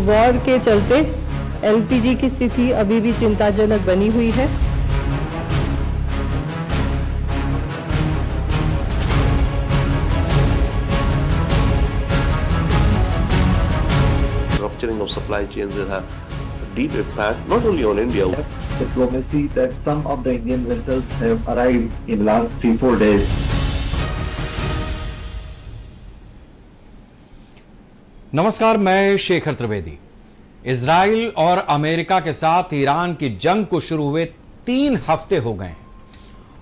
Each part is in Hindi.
वॉर के चलते एलपीजी की स्थिति अभी भी चिंताजनक बनी हुई है। Rupturing of supply chains will have a deep impact not only on India. Diplomacy that some of the Indian vessels have arrived in last 3-4 days. नमस्कार, मैं शेखर त्रिवेदी। इजराइल और अमेरिका के साथ ईरान की जंग को शुरू हुए 3 हफ्ते हो गए हैं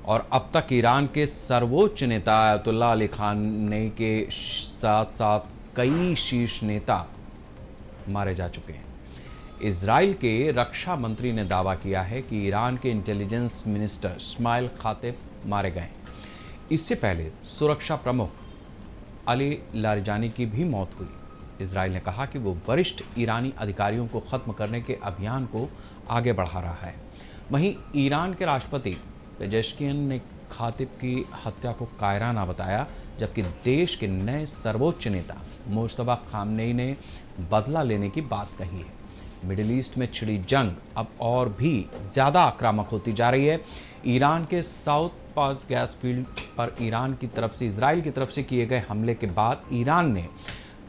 और अब तक ईरान के सर्वोच्च नेता अयतुल्लाह अली खामेनी के साथ साथ कई शीर्ष नेता मारे जा चुके हैं। इजराइल के रक्षा मंत्री ने दावा किया है कि ईरान के इंटेलिजेंस मिनिस्टर इस्माइल खातिब मारे गए। इससे पहले सुरक्षा प्रमुख अली लारिजानी की भी मौत हुई। इजराइल ने कहा कि वो वरिष्ठ ईरानी अधिकारियों को खत्म करने के अभियान को आगे बढ़ा रहा है। वहीं ईरान के राष्ट्रपति पेजेश्कियन ने खातिब की हत्या को कायराना बताया, जबकि देश के नए सर्वोच्च नेता मुश्तबा खामनेई ने बदला लेने की बात कही है। मिडिल ईस्ट में छिड़ी जंग अब और भी ज़्यादा आक्रामक होती जा रही है। ईरान के साउथ पास गैस फील्ड पर ईरान की तरफ से इजराइल की तरफ से किए गए हमले के बाद ईरान ने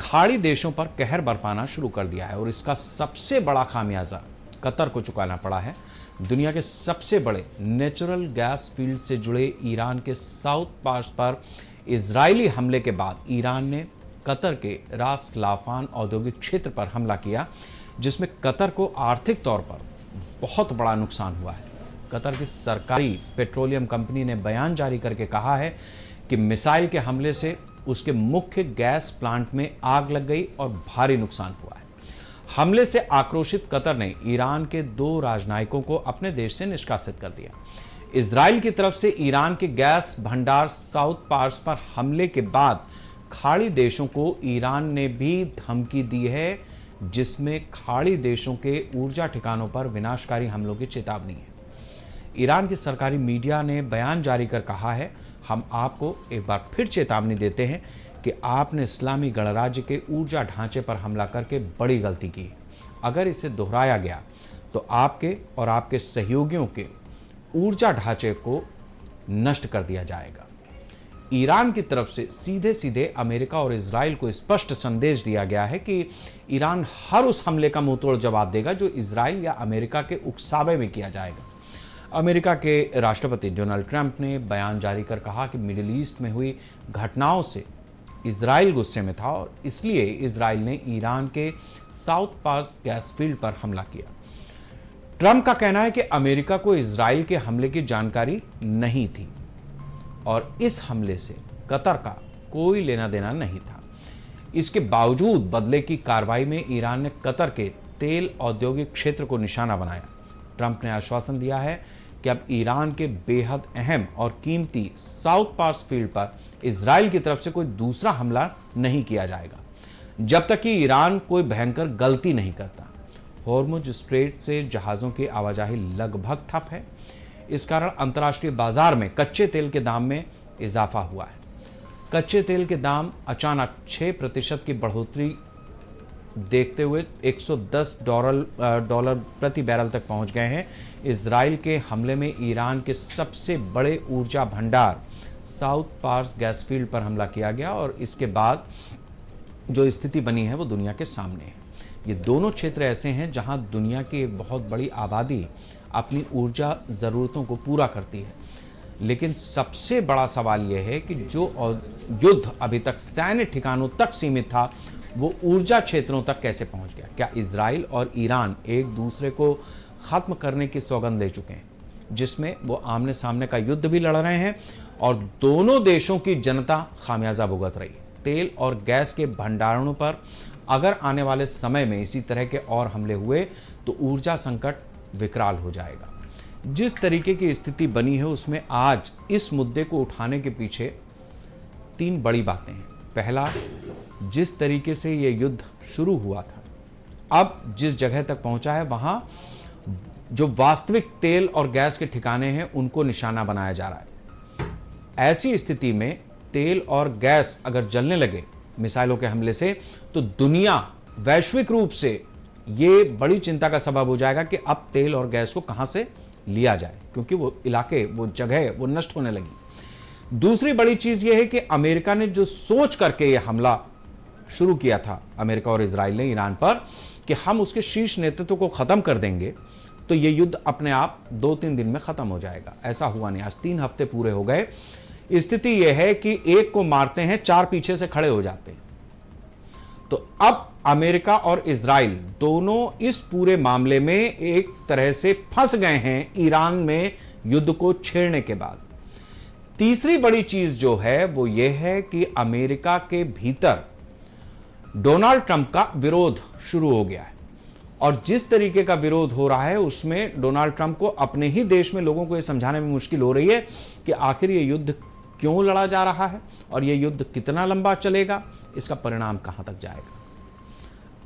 खाड़ी देशों पर कहर बरपाना शुरू कर दिया है और इसका सबसे बड़ा खामियाजा कतर को चुकाना पड़ा है। दुनिया के सबसे बड़े नेचुरल गैस फील्ड से जुड़े ईरान के साउथ पास पर इजरायली हमले के बाद ईरान ने कतर के रास लाफान औद्योगिक क्षेत्र पर हमला किया, जिसमें कतर को आर्थिक तौर पर बहुत बड़ा नुकसान हुआ है। कतर की सरकारी पेट्रोलियम कंपनी ने बयान जारी करके कहा है कि मिसाइल के हमले से उसके मुख्य गैस प्लांट में आग लग गई और भारी नुकसान हुआ है। हमले से आक्रोशित कतर ने ईरान के 2 राजनयिकों को अपने देश से निष्कासित कर दिया। इजराइल की तरफ से ईरान के गैस भंडार साउथ पार्स पर हमले के बाद खाड़ी देशों को ईरान ने भी धमकी दी है, जिसमें खाड़ी देशों के ऊर्जा ठिकानों पर विनाशकारी हमलों की चेतावनी है। ईरान की सरकारी मीडिया ने बयान जारी कर कहा है, हम आपको एक बार फिर चेतावनी देते हैं कि आपने इस्लामी गणराज्य के ऊर्जा ढांचे पर हमला करके बड़ी गलती की। अगर इसे दोहराया गया तो आपके और आपके सहयोगियों के ऊर्जा ढांचे को नष्ट कर दिया जाएगा। ईरान की तरफ से सीधे सीधे अमेरिका और इजराइल को स्पष्ट संदेश दिया गया है कि ईरान हर उस हमले का मुंहतोड़ जवाब देगा जो इजराइल या अमेरिका के उकसावे में किया जाएगा। अमेरिका के राष्ट्रपति डोनाल्ड ट्रंप ने बयान जारी कर कहा कि मिडिल ईस्ट में हुई घटनाओं से इजराइल गुस्से में था और इसलिए इजराइल ने ईरान के साउथ पास गैस फील्ड पर हमला किया। ट्रंप का कहना है कि अमेरिका को इजराइल के हमले की जानकारी नहीं थी और इस हमले से कतर का कोई लेना देना नहीं था। इसके बावजूद बदले की कार्रवाई में ईरान ने कतर के तेल औद्योगिक क्षेत्र को निशाना बनाया। ट्रंप ने आश्वासन दिया है कि अब ईरान के बेहद अहम और कीमती साउथ पार्स फील्ड पर इजराइल की तरफ से कोई दूसरा हमला नहीं किया जाएगा, जब तक कि ईरान कोई भयंकर गलती नहीं करता। हॉर्मुज स्ट्रेट से जहाज़ों की आवाजाही लगभग ठप है। इस कारण अंतर्राष्ट्रीय बाजार में कच्चे तेल के दाम में इजाफा हुआ है। कच्चे तेल के दाम अचानक 6% की बढ़ोतरी देखते हुए $110 प्रति बैरल तक पहुंच गए हैं। इजराइल के हमले में ईरान के सबसे बड़े ऊर्जा भंडार साउथ पार्स गैस फील्ड पर हमला किया गया और इसके बाद जो स्थिति बनी है वो दुनिया के सामने है। ये दोनों क्षेत्र ऐसे हैं जहां दुनिया की एक बहुत बड़ी आबादी अपनी ऊर्जा ज़रूरतों को पूरा करती है, लेकिन सबसे बड़ा सवाल यह है कि जो युद्ध अभी तक सैन्य ठिकानों तक सीमित था वो ऊर्जा क्षेत्रों तक कैसे पहुंच गया। क्या इजराइल और ईरान एक दूसरे को ख़त्म करने की सौगंध ले चुके हैं, जिसमें वो आमने सामने का युद्ध भी लड़ रहे हैं और दोनों देशों की जनता खामियाजा भुगत रही है। तेल और गैस के भंडारणों पर अगर आने वाले समय में इसी तरह के और हमले हुए तो ऊर्जा संकट विकराल हो जाएगा। जिस तरीके की स्थिति बनी है उसमें आज इस मुद्दे को उठाने के पीछे 3 बड़ी बातें हैं। पहला, जिस तरीके से ये युद्ध शुरू हुआ था, अब जिस जगह तक पहुंचा है वहां जो वास्तविक तेल और गैस के ठिकाने हैं उनको निशाना बनाया जा रहा है। ऐसी स्थिति में तेल और गैस अगर जलने लगे मिसाइलों के हमले से तो दुनिया वैश्विक रूप से ये बड़ी चिंता का सबब हो जाएगा कि अब तेल और गैस को कहां से लिया जाए, क्योंकि वो इलाके, वो जगह वो नष्ट होने लगी। दूसरी बड़ी चीज ये है कि अमेरिका ने जो सोच करके ये हमला शुरू किया था, अमेरिका और इजराइल ने ईरान पर, कि हम उसके शीर्ष नेतृत्व को खत्म कर देंगे तो ये युद्ध अपने आप 2-3 दिन में खत्म हो जाएगा। ऐसा हुआ नहीं। आज 3 हफ्ते पूरे हो गए। स्थिति यह है कि एक को मारते हैं, 4 पीछे से खड़े हो जाते हैं। तो अब अमेरिका और इजराइल दोनों इस पूरे मामले में एक तरह से फंस गए हैं ईरान में युद्ध को छेड़ने के बाद। तीसरी बड़ी चीज जो है वो ये है कि अमेरिका के भीतर डोनाल्ड ट्रंप का विरोध शुरू हो गया है, और जिस तरीके का विरोध हो रहा है उसमें डोनाल्ड ट्रंप को अपने ही देश में लोगों को यह समझाने में मुश्किल हो रही है कि आखिर यह युद्ध क्यों लड़ा जा रहा है और यह युद्ध कितना लंबा चलेगा, इसका परिणाम कहां तक जाएगा।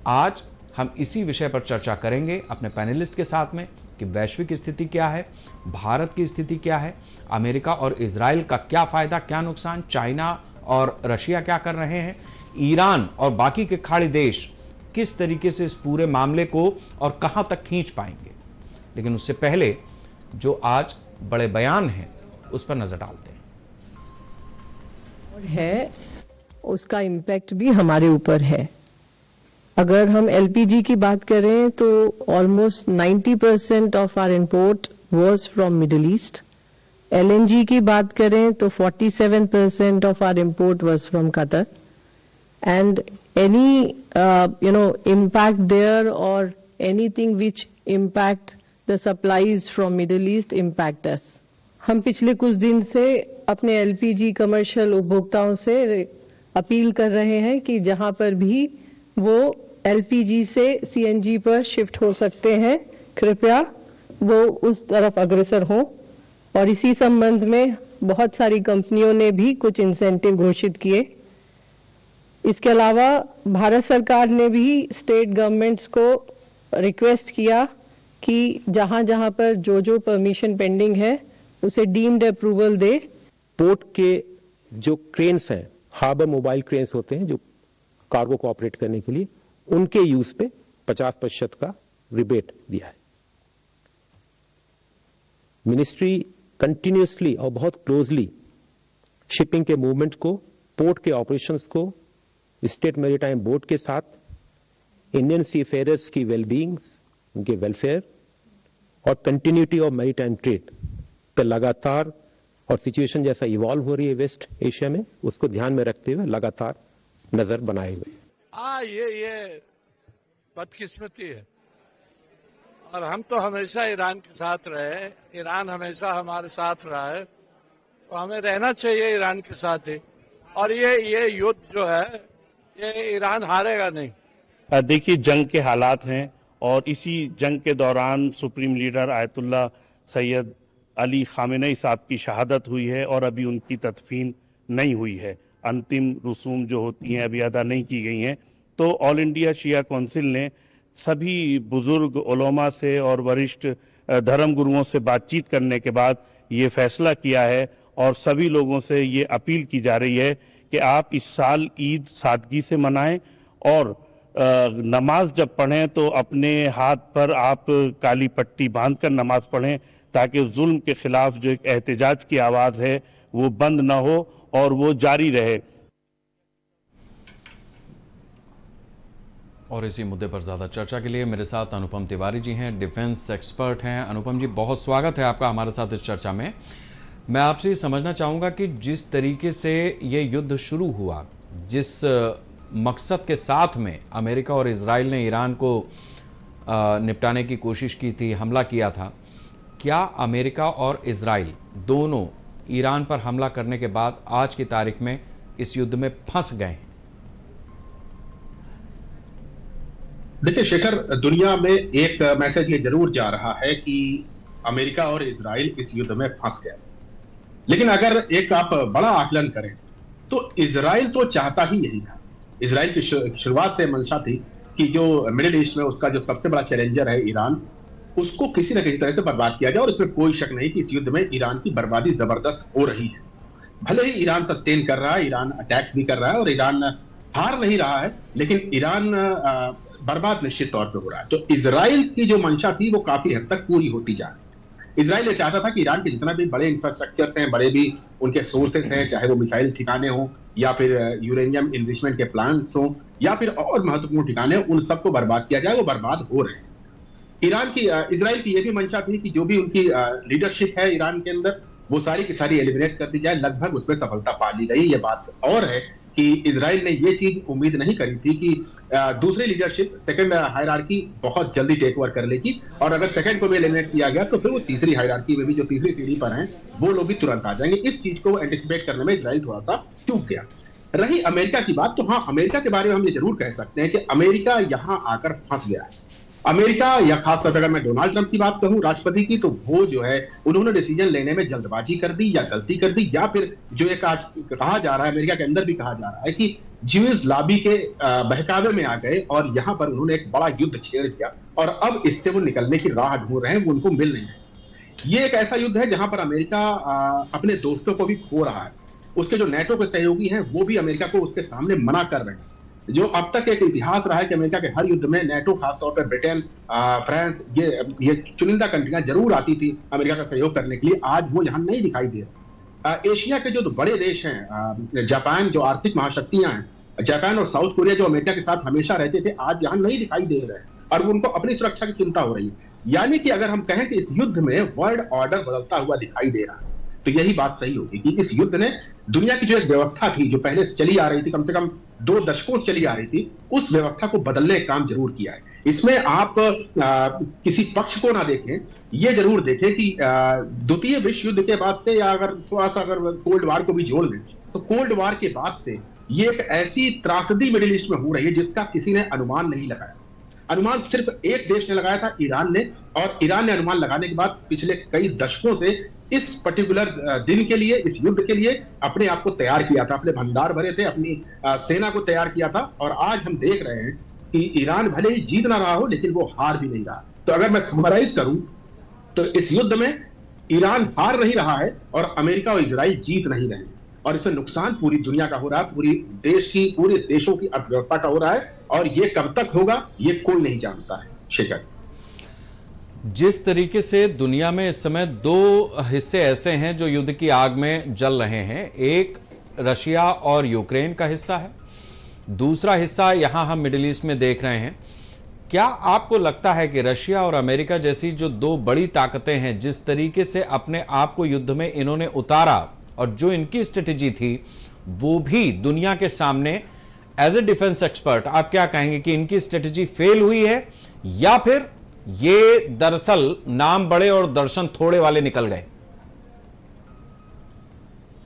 आज हम इसी विषय पर चर्चा करेंगे अपने पैनलिस्ट के साथ में कि वैश्विक स्थिति क्या है, भारत की स्थिति क्या है, अमेरिका और इजराइल का क्या फायदा क्या नुकसान, चाइना और रशिया क्या कर रहे हैं, ईरान और बाकी के खाड़ी देश किस तरीके से इस पूरे मामले को और कहां तक खींच पाएंगे। लेकिन उससे पहले जो आज बड़े बयान हैं उस पर नजर डालते हैं। है उसका इम्पैक्ट भी हमारे ऊपर है। अगर हम एलपीजी की बात करें तो almost 90% of our import was from Middle East. LNG की बात करें तो 47% of our import was from Qatar. And any impact there or anything which impact the supplies from Middle East impact us. हम पिछले कुछ दिन से अपने एलपीजी कमर्शियल उपभोक्ताओं से अपील कर रहे हैं कि जहां पर भी वो एलपीजी से सीएनजी पर शिफ्ट हो सकते हैं, कृपया वो उस तरफ अग्रसर हों। और इसी संबंध में बहुत सारी कंपनियों ने भी कुछ इंसेंटिव घोषित किए। इसके अलावा भारत सरकार ने भी स्टेट गवर्नमेंट्स को रिक्वेस्ट किया कि जहां जहां पर जो परमिशन पेंडिंग है उसे डीम्ड अप्रूवल दे। पोर्ट के जो क्रेन्स हैं, हार्बर मोबाइल क्रेन्स होते हैं जो कार्गो को ऑपरेट करने के लिए, उनके यूज पे 50% का रिबेट दिया है। मिनिस्ट्री कंटिन्यूसली और बहुत क्लोजली शिपिंग के मूवमेंट को, पोर्ट के ऑपरेशंस को स्टेट मैरीटाइम बोर्ड के साथ, इंडियन सीफेयरर्स की वेलबींग, उनके वेलफेयर और कंटिन्यूटी ऑफ मैरीटाइम ट्रेड पे लगातार, और सिचुएशन जैसा इवॉल्व हो रही है वेस्ट एशिया में, उसको ध्यान में रखते हुए लगातार नजर बनाए हुए। ये बदकिस्मती है और हम तो हमेशा ईरान के साथ रहे, ईरान हमेशा हमारे साथ रहा है, तो हमें रहना चाहिए ईरान के साथ ही। और ये युद्ध जो है ये ईरान हारेगा नहीं। देखिए, जंग के हालात हैं और इसी जंग के दौरान supreme leader ayatollah Syed Ali Khamenei साहब की शहादत हुई है और अभी उनकी तदफीन नहीं हुई है। अंतिम रसूम जो होती हैं अभी अदा नहीं की गई हैं। तो ऑल इंडिया शिया काउंसिल ने सभी बुजुर्ग उलमा से और वरिष्ठ धर्म गुरुओं से बातचीत करने के बाद ये फैसला किया है और सभी लोगों से ये अपील की जा रही है कि आप इस साल ईद सादगी से मनाएं और नमाज जब पढ़ें तो अपने हाथ पर आप काली पट्टी बांधकर नमाज पढ़ें, ताकि जुल्म के खिलाफ जो एक एहतजाज की आवाज़ है वो बंद ना हो और वो जारी रहे। और इसी मुद्दे पर ज़्यादा चर्चा के लिए मेरे साथ अनुपम तिवारी जी हैं, डिफेंस एक्सपर्ट हैं। अनुपम जी, बहुत स्वागत है आपका हमारे साथ इस चर्चा में। मैं आपसे ये समझना चाहूँगा कि जिस तरीके से ये युद्ध शुरू हुआ, जिस मकसद के साथ में अमेरिका और इजराइल ने ईरान को निपटाने की कोशिश की थी, हमला किया था, क्या अमेरिका और इजराइल दोनों ईरान पर हमला करने के बाद आज की तारीख में इस युद्ध में फंस गए हैं? देखिए शेखर, दुनिया में एक मैसेज ये जरूर जा रहा है कि अमेरिका और इजराइल इस युद्ध में फंस गए। लेकिन अगर एक आप बड़ा आकलन करें तो इजराइल तो चाहता ही यही था। इजराइल की शुरुआत से मंशा थी कि जो मिडिल ईस्ट में उसका जो सबसे बड़ा चैलेंजर है ईरान, उसको किसी न किसी तरह से बर्बाद किया जाए। और इसमें कोई शक नहीं कि इस युद्ध में ईरान की बर्बादी जबरदस्त हो रही है। भले ही ईरान सस्टेन कर रहा है, ईरान अटैक्स भी कर रहा है और ईरान हार नहीं रहा है, लेकिन ईरान बर्बाद निश्चित तौर पे हो रहा है। तो इजराइल की जो मंशा थी वो काफी हद तक पूरी होती जा रही है। इजराइल ये चाहता था कि ईरान के जितना भी बड़े इंफ्रास्ट्रक्चर हैं, बड़े भी उनके सोर्सेस हैं, चाहे वो मिसाइल ठिकाने हों या फिर यूरेनियम इनरिचमेंट के प्लांट्स हों या फिर और महत्वपूर्ण ठिकाने, उन सबको बर्बाद किया जाए। वो बर्बाद हो रहे हैं। इजराइल की यह भी मंशा थी कि जो भी उनकी लीडरशिप है ईरान के अंदर, वो सारी की सारी एलिमिनेट कर दी जाए। लगभग उसमें सफलता पा ली गई। ये बात और है कि इजराइल ने ये चीज उम्मीद नहीं करी थी कि दूसरी लीडरशिप, सेकंड हायरार्की बहुत जल्दी टेक ओवर कर लेगी, और अगर सेकंड को भी एलिमिनेट किया गया तो फिर वो तीसरी हायरार्की में भी जो तीसरी सीढ़ी पर हैं वो लोग भी तुरंत आ जाएंगे। इस चीज को एंटिसिपेट करने में इजराइल थोड़ा सा चूक गया। रही अमेरिका की बात, तो हाँ, अमेरिका के बारे में हम ये जरूर कह सकते हैं कि अमेरिका यहां आकर फंस गया है। अमेरिका, या खासतौर पर अगर मैं डोनाल्ड ट्रंप की बात कहूं, राष्ट्रपति की, तो वो जो है उन्होंने डिसीजन लेने में जल्दबाजी कर दी या गलती कर दी, या फिर जो एक आज कहा जा रहा है, अमेरिका के अंदर भी कहा जा रहा है कि ज्यूज लॉबी के बहकावे में आ गए और यहां पर उन्होंने एक बड़ा युद्ध छेड़ दिया और अब इससे वो निकलने की राह ढूंढ रहे हैं, वो उनको मिल नहीं रही। ये एक ऐसा युद्ध है जहां पर अमेरिका अपने दोस्तों को भी खो रहा है। उसके जो नेटो के सहयोगी हैं वो भी अमेरिका को उसके सामने मना कर रहे हैं। जो अब तक एक इतिहास रहा है कि अमेरिका के हर युद्ध में नेटो, खासतौर पर ब्रिटेन, फ्रांस, ये चुनिंदा कंट्रियां जरूर आती थी अमेरिका का सहयोग करने के लिए, आज वो यहां नहीं दिखाई दे रहे। एशिया के जो बड़े देश हैं, जापान, जो आर्थिक महाशक्तियां हैं, जापान और साउथ कोरिया जो अमेरिका के साथ हमेशा रहते थे, आज यहां नहीं दिखाई दे रहे हैं और उनको अपनी सुरक्षा की चिंता हो रही है। यानी कि अगर हम कहें कि इस युद्ध में वर्ल्ड ऑर्डर बदलता हुआ दिखाई दे रहा है, तो यही बात सही होगी कि इस युद्ध ने दुनिया की जो एक व्यवस्था थी, जो पहले से चली आ रही थी, कम से कम 2 दशकों से चली आ रही थी, उस व्यवस्था को बदलने का काम जरूर किया है। इसमें आप किसी पक्ष को ना देखें, ये जरूर देखें कि द्वितीय विश्व युद्ध के बाद से, या अगर थोड़ा सा अगर कोल्ड वार को भी जोड़ लें, तो कोल्ड वार के बाद से ये एक ऐसी त्रासदी मिडिल ईस्ट में हो रही है जिसका किसी ने अनुमान नहीं लगाया। अनुमान सिर्फ एक देश ने लगाया था, ईरान ने, और ईरान ने अनुमान लगाने के बाद पिछले कई दशकों से इस पर्टिकुलर दिन के लिए, इस युद्ध के लिए अपने आप को तैयार किया था, अपने भंडार भरे थे, अपनी सेना को तैयार किया था। और आज हम देख रहे हैं कि ईरान भले ही जीत ना रहा हो, लेकिन वो हार भी नहीं रहा। तो अगर मैं समराइज करूं तो इस युद्ध में ईरान हार नहीं रहा है और अमेरिका और इजराइल जीत नहीं रहे हैं, और इससे नुकसान पूरी दुनिया का हो रहा है, पूरे देशों की अर्थव्यवस्था का हो रहा है, और ये कब तक होगा ये कोई नहीं जानता है। शेखर, जिस तरीके से दुनिया में इस समय 2 हिस्से ऐसे हैं जो युद्ध की आग में जल रहे हैं, एक रशिया और यूक्रेन का हिस्सा है, दूसरा हिस्सा यहां हम मिडिल ईस्ट में देख रहे हैं। क्या आपको लगता है कि रशिया और अमेरिका जैसी जो 2 बड़ी ताकतें हैं, जिस तरीके से अपने आप को युद्ध में इन्होंने उतारा और जो इनकी स्ट्रेटेजी थी, वो भी दुनिया के सामने एज ए डिफेंस एक्सपर्ट आप क्या कहेंगे कि इनकी स्ट्रेटेजी फेल हुई है, या फिर ये दरअसल नाम बड़े और दर्शन थोड़े वाले निकल गए?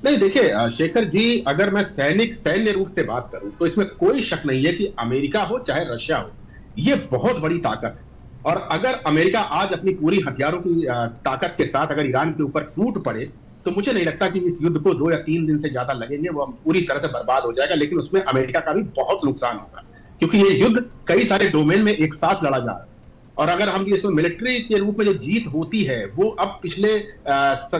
नहीं, देखिए शेखर जी, अगर मैं सैन्य रूप से बात करूं तो इसमें कोई शक नहीं है कि अमेरिका हो चाहे रशिया हो, ये बहुत बड़ी ताकत है। और अगर अमेरिका आज अपनी पूरी हथियारों की ताकत के साथ अगर ईरान के ऊपर टूट पड़े, तो मुझे नहीं लगता कि इस युद्ध को 2 या 3 दिन से ज्यादा लगेंगे, वो पूरी तरह से बर्बाद हो जाएगा। लेकिन उसमें अमेरिका का भी बहुत नुकसान होगा, क्योंकि ये युद्ध कई सारे डोमेन में एक साथ लड़ा जा रहा है। और अगर हम इसमें मिलिट्री के रूप में जो जीत होती है, वो अब पिछले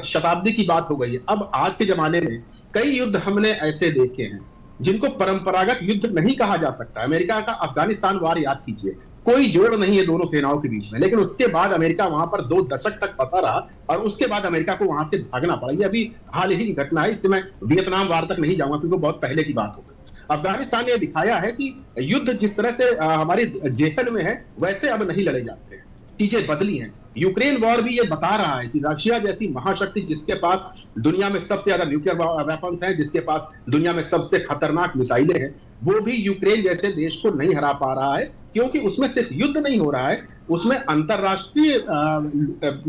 शताब्दी की बात हो गई है। अब आज के जमाने में कई युद्ध हमने ऐसे देखे हैं जिनको परंपरागत युद्ध नहीं कहा जा सकता। अमेरिका का अफगानिस्तान वार याद कीजिए, कोई जोड़ नहीं है दोनों सेनाओं के बीच में, लेकिन उसके बाद अमेरिका वहां पर 2 दशक तक फंसा रहा और उसके बाद अमेरिका को वहां से भागना पड़ा। ये अभी हाल ही की घटना है, इससे मैं वियतनाम वार तक नहीं जाऊंगा क्योंकि बहुत पहले की बात हो गई। अफगानिस्तान ने दिखाया है कि युद्ध जिस तरह से हमारी जेहन में है, वैसे अब नहीं लड़े जाते, चीजें बदली हैं। यूक्रेन वॉर भी ये बता रहा है कि रशिया जैसी महाशक्ति, जिसके पास दुनिया में सबसे ज्यादा न्यूक्लियर वेपन्स हैं, जिसके पास दुनिया में सबसे खतरनाक मिसाइलें हैं, वो भी यूक्रेन जैसे देश को नहीं हरा पा रहा है, क्योंकि उसमें सिर्फ युद्ध नहीं हो रहा है, उसमें अंतरराष्ट्रीय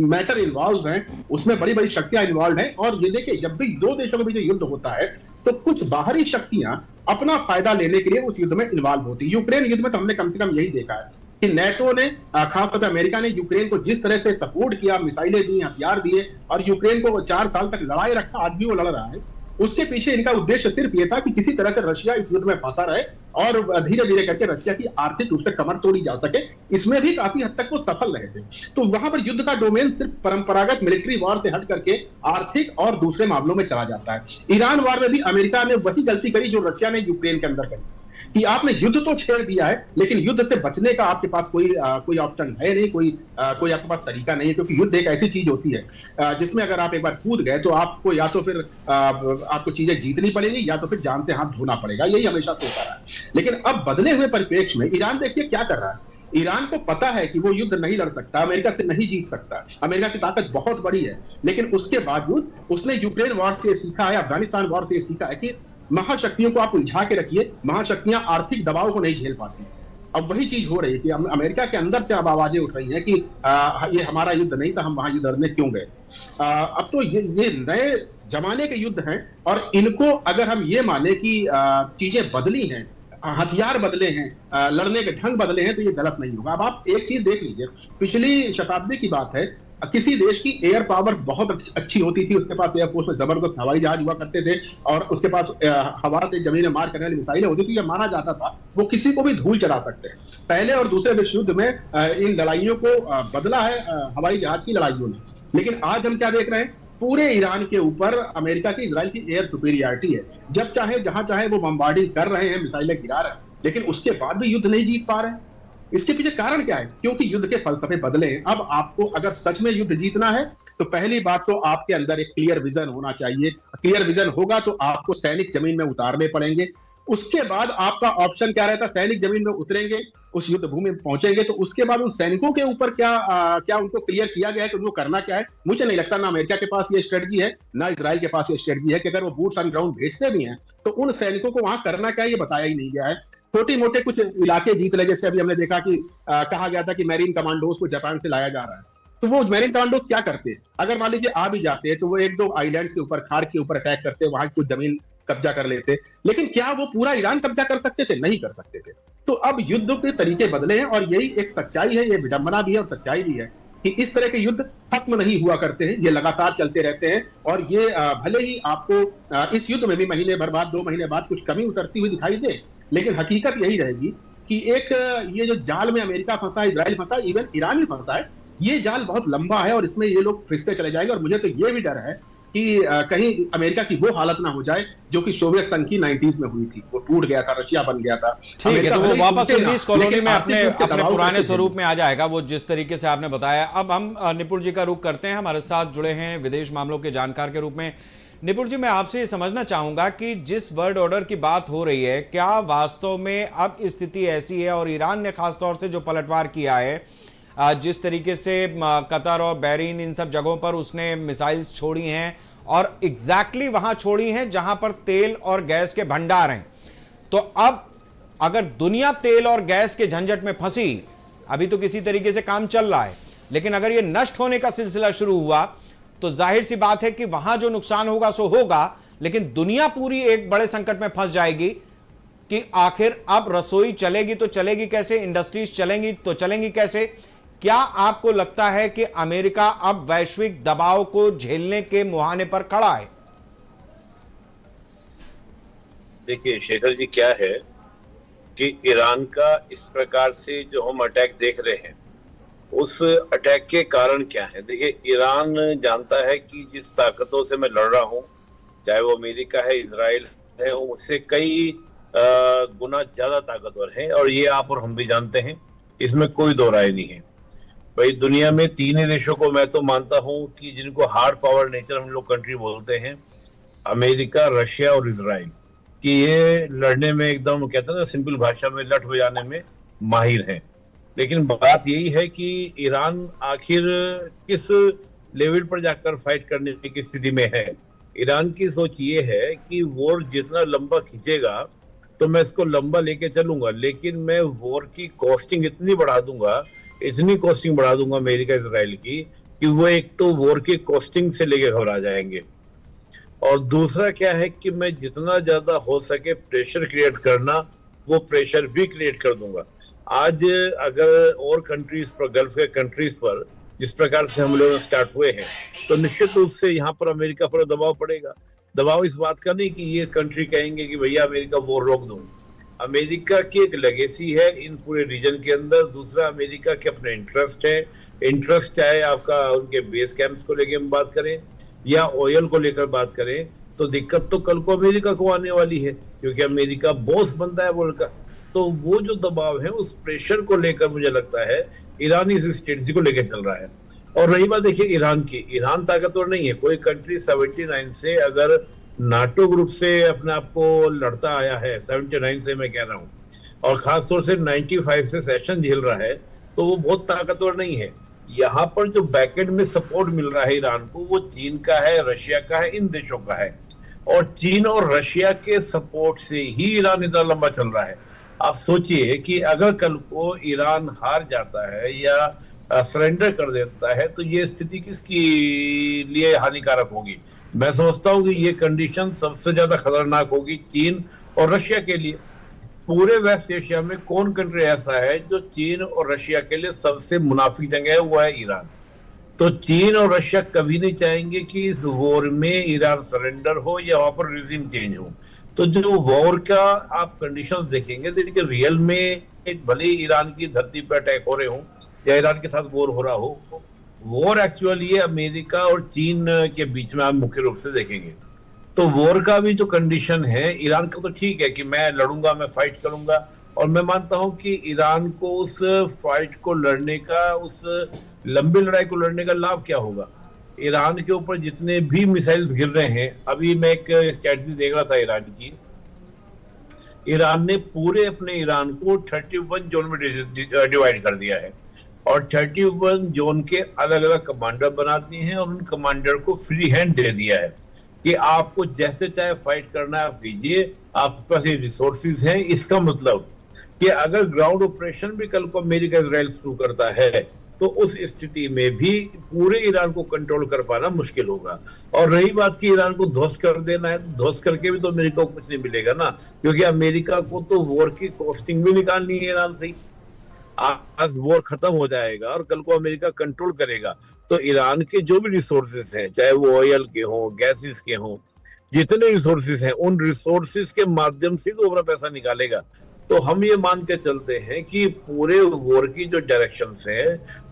मैटर इन्वॉल्व है, उसमें बड़ी बड़ी शक्तियां इन्वॉल्व हैं। और ये देखिए, जब भी 2 देशों के बीच युद्ध होता है तो कुछ बाहरी शक्तियां अपना फायदा लेने के लिए उस युद्ध में इन्वॉल्व होती है। यूक्रेन युद्ध में तो हमने कम से कम यही देखा है कि नेटो ने, खासतौर पर अमेरिका ने यूक्रेन को जिस तरह से सपोर्ट किया, मिसाइलें दी, हथियार दिए और यूक्रेन को 4 साल तक लड़ाई रखा, आज भी वो लड़ रहा है। उसके पीछे इनका उद्देश्य सिर्फ ये था कि किसी तरह से रशिया इस युद्ध में फंसा रहे और धीरे धीरे करके रशिया की आर्थिक रूप से कमर तोड़ी जा सके। इसमें भी काफी हद तक वो सफल रहे थे। तो वहां पर युद्ध का डोमेन सिर्फ परंपरागत मिलिट्री वॉर से हट करके आर्थिक और दूसरे मामलों में चला जाता है। ईरान वॉर में भी अमेरिका ने वही गलती करी जो रशिया ने यूक्रेन के अंदर करी। कि आपने युद्ध तो छेड़ दिया है, लेकिन युद्ध से बचने का आपके पास कोई ऑप्शन है नहीं, कोई आपके पास तरीका नहीं है, क्योंकि युद्ध एक ऐसी चीज होती है जिसमें अगर आप एक बार कूद गए तो आपको या तो फिर आपको चीजें जीतनी पड़ेगी या तो फिर जान से हाथ धोना पड़ेगा। यही हमेशा से होता रहा है। लेकिन अब बदले हुए परिप्रेक्ष्य में ईरान देखिए क्या कर रहा है। ईरान को पता है कि वो युद्ध नहीं लड़ सकता, अमेरिका से नहीं जीत सकता, अमेरिका की ताकत बहुत बड़ी है, लेकिन उसके बावजूद उसने यूक्रेन वॉर से सीखा है, अफगानिस्तान वॉर से सीखा है कि महाशक्तियों को आप उलझा के रखिए, महाशक्तियां आर्थिक दबाव को नहीं झेल पाती। अब वही चीज हो रही है कि अमेरिका के अंदर से अब आवाजें उठ रही हैं कि ये हमारा युद्ध नहीं था, हम वहां युद्ध लड़ने क्यों गए। अब तो ये नए जमाने के युद्ध हैं, और इनको अगर हम ये माने कि चीजें बदली हैं, हथियार बदले हैं, लड़ने के ढंग बदले हैं, तो ये गलत नहीं होगा। अब आप एक चीज देख लीजिए, पिछली शताब्दी की बात है, किसी देश की एयर पावर बहुत अच्छी होती थी, उसके पास एयरफोर्स में जबरदस्त हवाई जहाज हुआ करते थे, और उसके पास हवा से जमीन में मार करने वाली मिसाइलें होती थी, यह माना जाता था वो किसी को भी धूल चढ़ा सकते हैं। पहले और दूसरे विश्व युद्ध में इन लड़ाइयों को बदला है हवाई जहाज की लड़ाइयों ने। लेकिन आज हम क्या देख रहे हैं, पूरे ईरान के ऊपर अमेरिका की, इजराइल की एयर सुपीरियरिटी है। जब चाहे जहां चाहे वो बमबार्डिंग कर रहे हैं, मिसाइलें गिरा रहे हैं, लेकिन उसके बाद भी युद्ध नहीं जीत पा रहे हैं। इसके पीछे कारण क्या है? क्योंकि युद्ध के फलसफे बदले हैं। अब आपको अगर सच में युद्ध जीतना है तो पहली बात तो आपके अंदर एक क्लियर विजन होना चाहिए। क्लियर विजन होगा तो आपको सैनिक जमीन में उतारने पड़ेंगे। उसके बाद आपका ऑप्शन क्या रहता है? सैनिक जमीन में उतरेंगे, उस युद्ध भूमि में पहुंचेंगे, तो उसके बाद उन सैनिकों के ऊपर क्या उनको क्लियर किया गया है कि उनको करना क्या है? मुझे नहीं लगता ना अमेरिका के पास ये स्ट्रेटजी है, ना इजराइल के पास ये स्ट्रेटजी है कि अगर वो बूट्स ऑन ग्राउंड भेजते भी हैं तो उन सैनिकों को वहां करना क्या है ये बताया ही नहीं गया है। छोटे मोटे कुछ इलाके जीत ले, जैसे अभी हमने देखा कि कहा गया था कि मैरीन कमांडोज को जापान से लाया जा रहा है, तो वो मैरीन कमांडोज क्या करते हैं? अगर मान लीजिए आ भी जाते हैं तो वो एक दो आइलैंड के ऊपर, खार के ऊपर अटैक करते, वहां कुछ जमीन कब्जा कर लेते, लेकिन क्या वो पूरा ईरान कब्जा कर सकते थे? नहीं कर सकते थे। तो अब युद्ध के तरीके बदले हैं, और यही एक सच्चाई है, ये विडंबना भी है और सच्चाई भी है कि इस तरह के युद्ध खत्म नहीं हुआ करते हैं, ये लगातार चलते रहते हैं। और ये भले ही आपको इस युद्ध में भी महीने भर बाद, 2 महीने बाद कुछ कमी उतरती हुई दिखाई दे, लेकिन हकीकत यही रहेगी कि एक ये जो जाल में अमेरिका फंसा, इजराइल फंसा, इवन ईरान भी फंसा है, ये जाल बहुत लंबा है और इसमें ये लोग फिसते चले जाएंगे। और मुझे तो ये भी डर है कि कहीं अमेरिका की वो हालत ना हो जाए जो कि सोवियत संघ की 90s में हुई थी, वो टूट गया था, रशिया बन गया था। ठीक है, तो वो वापस 19 कॉलोनी में अपने पुराने स्वरूप में आ जाएगा, वो जिस तरीके से आपने बताया। अब हम निपुण जी का रुख करते हैं, हमारे साथ जुड़े हैं विदेश मामलों के जानकार के रूप में। निपुण जी, मैं आपसे ये समझना चाहूंगा कि जिस वर्ल्ड ऑर्डर की बात हो रही है, क्या वास्तव में अब स्थिति ऐसी है, और ईरान ने खासतौर से जो पलटवार किया है, जिस तरीके से कतर और बहरीन, इन सब जगहों पर उसने मिसाइल्स छोड़ी हैं, और एग्जैक्टली वहां छोड़ी हैं जहां पर तेल और गैस के भंडार हैं, तो अब अगर दुनिया तेल और गैस के झंझट में फंसी, अभी तो किसी तरीके से काम चल रहा है, लेकिन अगर ये नष्ट होने का सिलसिला शुरू हुआ तो जाहिर सी बात है कि वहां जो नुकसान होगा सो होगा, लेकिन दुनिया पूरी एक बड़े संकट में फंस जाएगी कि आखिर अब रसोई चलेगी तो चलेगी कैसे, इंडस्ट्रीज चलेंगी तो चलेंगी कैसे। क्या आपको लगता है कि अमेरिका अब वैश्विक दबाव को झेलने के मुहाने पर खड़ा है? देखिए शेखर जी, क्या है कि ईरान का इस प्रकार से जो हम अटैक देख रहे हैं, उस अटैक के कारण क्या है? देखिए, ईरान जानता है कि जिस ताकतों से मैं लड़ रहा हूं, चाहे वो अमेरिका है, इजराइल है, वो मुझसे कई गुना ज्यादा ताकतवर है, और ये आप और हम भी जानते हैं, इसमें कोई दो राय नहीं है। भाई, दुनिया में 3 ही देशों को मैं तो मानता हूं कि जिनको हार्ड पावर नेचर हम लोग कंट्री बोलते हैं, अमेरिका, रशिया और इजराइल, कि ये लड़ने में एकदम, कहते हैं ना सिंपल भाषा में, लठ बजाने में माहिर हैं। लेकिन बात यही है कि ईरान आखिर किस लेवल पर जाकर फाइट करने की स्थिति में है। ईरान की सोच ये है कि वॉर जितना लंबा खींचेगा तो मैं इसको लंबा लेके चलूंगा, लेकिन मैं वॉर की कॉस्टिंग इतनी बढ़ा दूंगा, इतनी कॉस्टिंग बढ़ा दूंगा अमेरिका इजराइल की, कि वो एक तो वॉर की कॉस्टिंग से लेके घबरा जाएंगे, और दूसरा क्या है कि मैं जितना ज्यादा हो सके प्रेशर क्रिएट करना, वो प्रेशर भी क्रिएट कर दूंगा। आज अगर और कंट्रीज पर, गल्फ के कंट्रीज पर जिस प्रकार से हमले स्टार्ट हुए हैं, तो निश्चित रूप से यहाँ पर अमेरिका पर दबाव पड़ेगा। दबाव इस बात का नहीं कि ये कंट्री कहेंगे कि भैया अमेरिका वॉर रोक दो। अमेरिका की एक लेगेसी है इन पूरे रीजन के अंदर। दूसरा, अमेरिका के अपने इंटरेस्ट है। इंटरेस्ट चाहे आपका उनके बेस कैंप्स को लेकर हम बात करें या ऑयल को लेकर बात करें, तो दिक्कत तो कल को अमेरिका को आने वाली है, क्योंकि अमेरिका बॉस बनता है वर्ल्ड का। तो वो जो दबाव है उस प्रेशर को लेकर मुझे लगता है ईरान इस स्ट्रेटजी को लेकर चल रहा है। और रही बात देखिए ईरान की, ईरान ताकतवर नहीं है। कोई कंट्री 79 से अगर नाटो ग्रुप से अपने आप को लड़ता आया है, 79 से मैं कह रहा हूँ, और खासतौर से 95 से सेशन झेल रहा है, तो वो बहुत ताकतवर नहीं है। यहाँ पर जो बैकएंड में सपोर्ट मिल रहा है ईरान को, वो चीन का है, रशिया का है, इन देशों का है। और चीन और रशिया के सपोर्ट से ही ईरान इतना लंबा चल रहा है। आप सोचिए कि अगर कल को ईरान हार जाता है या सरेंडर कर देता है तो ये स्थिति किसकी लिए हानिकारक होगी? मैं समझता हूँ कि ये कंडीशन सबसे ज्यादा खतरनाक होगी चीन और रशिया के लिए। पूरे वेस्ट एशिया में कौन कंट्री ऐसा है जो चीन और रशिया के लिए सबसे मुनाफिक जगह है? वो है ईरान। तो चीन और रशिया कभी नहीं चाहेंगे कि इस वॉर में ईरान सरेंडर हो या वहां पर रिजीम चेंज हो। तो जो वॉर का आप कंडीशंस देखेंगे, देखिए रियल में भले ईरान की धरती पर अटैक हो रहे हो या ईरान के साथ वॉर हो रहा हो, वॉर एक्चुअली ये अमेरिका और चीन के बीच में आप मुख्य रूप से देखेंगे। तो वॉर का भी जो कंडीशन है ईरान का, तो ठीक है कि मैं लड़ूंगा, मैं फाइट करूंगा, और मैं मानता हूं कि ईरान को उस फाइट को लड़ने का, उस लंबी लड़ाई को लड़ने का लाभ क्या होगा? ईरान के ऊपर जितने भी मिसाइल्स गिर रहे हैं, अभी मैं एक स्ट्रेटजी देख रहा था ईरान की, ईरान ने पूरे अपने ईरान को 31 जोन में डिवाइड कर दिया है और 31 जोन के अलग अलग कमांडर बना दिए हैं और उन कमांडर को फ्री हैंड दे दिया है कि आपको जैसे चाहे फाइट करना है आप कीजिए, आपके पास ये रिसोर्सेज हैं। इसका मतलब कि अगर ग्राउंड ऑपरेशन भी कल को अमेरिका इजराइल शुरू करता है तो उस स्थिति में भी पूरे ईरान को कंट्रोल कर पाना मुश्किल होगा। और रही बात कि ईरान को ध्वस्त कर देना है, तो ध्वस्त करके भी तो अमेरिका को कुछ नहीं मिलेगा ना, क्योंकि अमेरिका को तो वॉर की कॉस्टिंग भी निकालनी है ईरान से ही। आज वॉर खत्म हो जाएगा और कल को अमेरिका कंट्रोल करेगा तो ईरान के जो भी रिसोर्सेस हैं, चाहे वो ऑयल के हो, गैसेस के हो, जितने रिसोर्सेस हैं, उन रिसोर्सेस के माध्यम से तो अपना पैसा निकालेगा। तो हम ये मान के चलते हैं कि पूरे वॉर की जो डायरेक्शंस है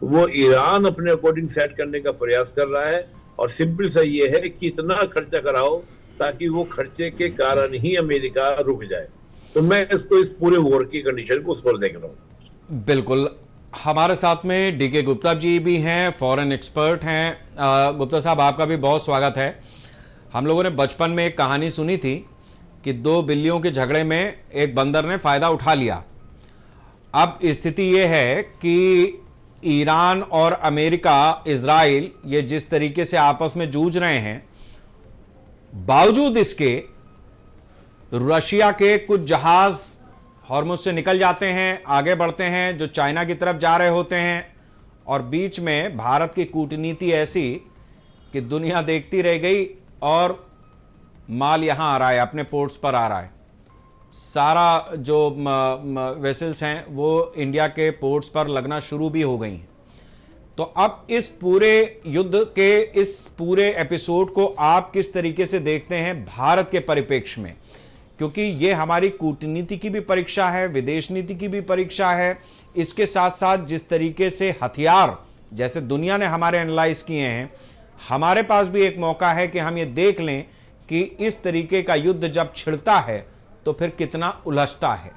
वो ईरान अपने अकॉर्डिंग सेट करने का प्रयास कर रहा है। और सिंपल सा ये है कि इतना खर्चा कराओ ताकि वो खर्चे के कारण ही अमेरिका रुक जाए। तो मैं इसको, इस पूरे वॉर की कंडीशन को उस पर देख रहा हूँ। बिल्कुल। हमारे साथ में डीके गुप्ता जी भी हैं, फॉरेन एक्सपर्ट हैं। गुप्ता साहब, आपका भी बहुत स्वागत है। हम लोगों ने बचपन में एक कहानी सुनी थी कि 2 बिल्लियों के झगड़े में एक बंदर ने फायदा उठा लिया। अब स्थिति यह है कि ईरान और अमेरिका, इजराइल, ये जिस तरीके से आपस में जूझ रहे हैं, बावजूद इसके रशिया के कुछ जहाज हॉर्मुज से निकल जाते हैं, आगे बढ़ते हैं, जो चाइना की तरफ जा रहे होते हैं, और बीच में भारत की कूटनीति ऐसी कि दुनिया देखती रह गई और माल यहां आ रहा है, अपने पोर्ट्स पर आ रहा है। सारा जो वेसल्स हैं वो इंडिया के पोर्ट्स पर लगना शुरू भी हो गई हैं। तो अब इस पूरे युद्ध के इस पूरे एपिसोड को आप किस तरीके से देखते हैं भारत के परिप्रेक्ष्य में? क्योंकि ये हमारी कूटनीति की भी परीक्षा है, विदेश नीति की भी परीक्षा है। इसके साथ साथ जिस तरीके से हथियार, जैसे दुनिया ने हमारे एनालाइज किए हैं, हमारे पास भी एक मौका है कि हम ये देख लें कि इस तरीके का युद्ध जब छिड़ता है तो फिर कितना उलझता है।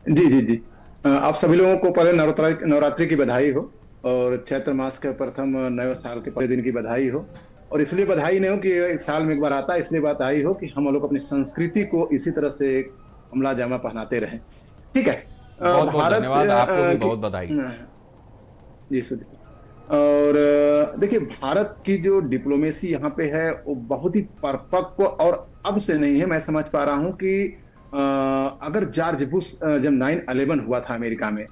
जी जी जी, आप सभी लोगों को पहले नवरात्रि की बधाई हो और चैत्र मास के प्रथम नए साल के पहले दिन की बधाई हो। और इसलिए बधाई नहीं हो कि एक साल में एक बार आता है, इसलिए बधाई हो कि हम लोग अपनी संस्कृति को इसी तरह से हमला जामा पहनाते रहें। ठीक है, बहुत बहुत धन्यवाद, आपको भी बहुत बधाई। जी सुधीर। और देखिए, भारत की जो डिप्लोमेसी यहाँ पे है वो बहुत ही परिपक्व और अब से नहीं है। मैं समझ पा रहा हूँ कि अगर जॉर्ज बुश जब 9/11 हुआ था अमेरिका में,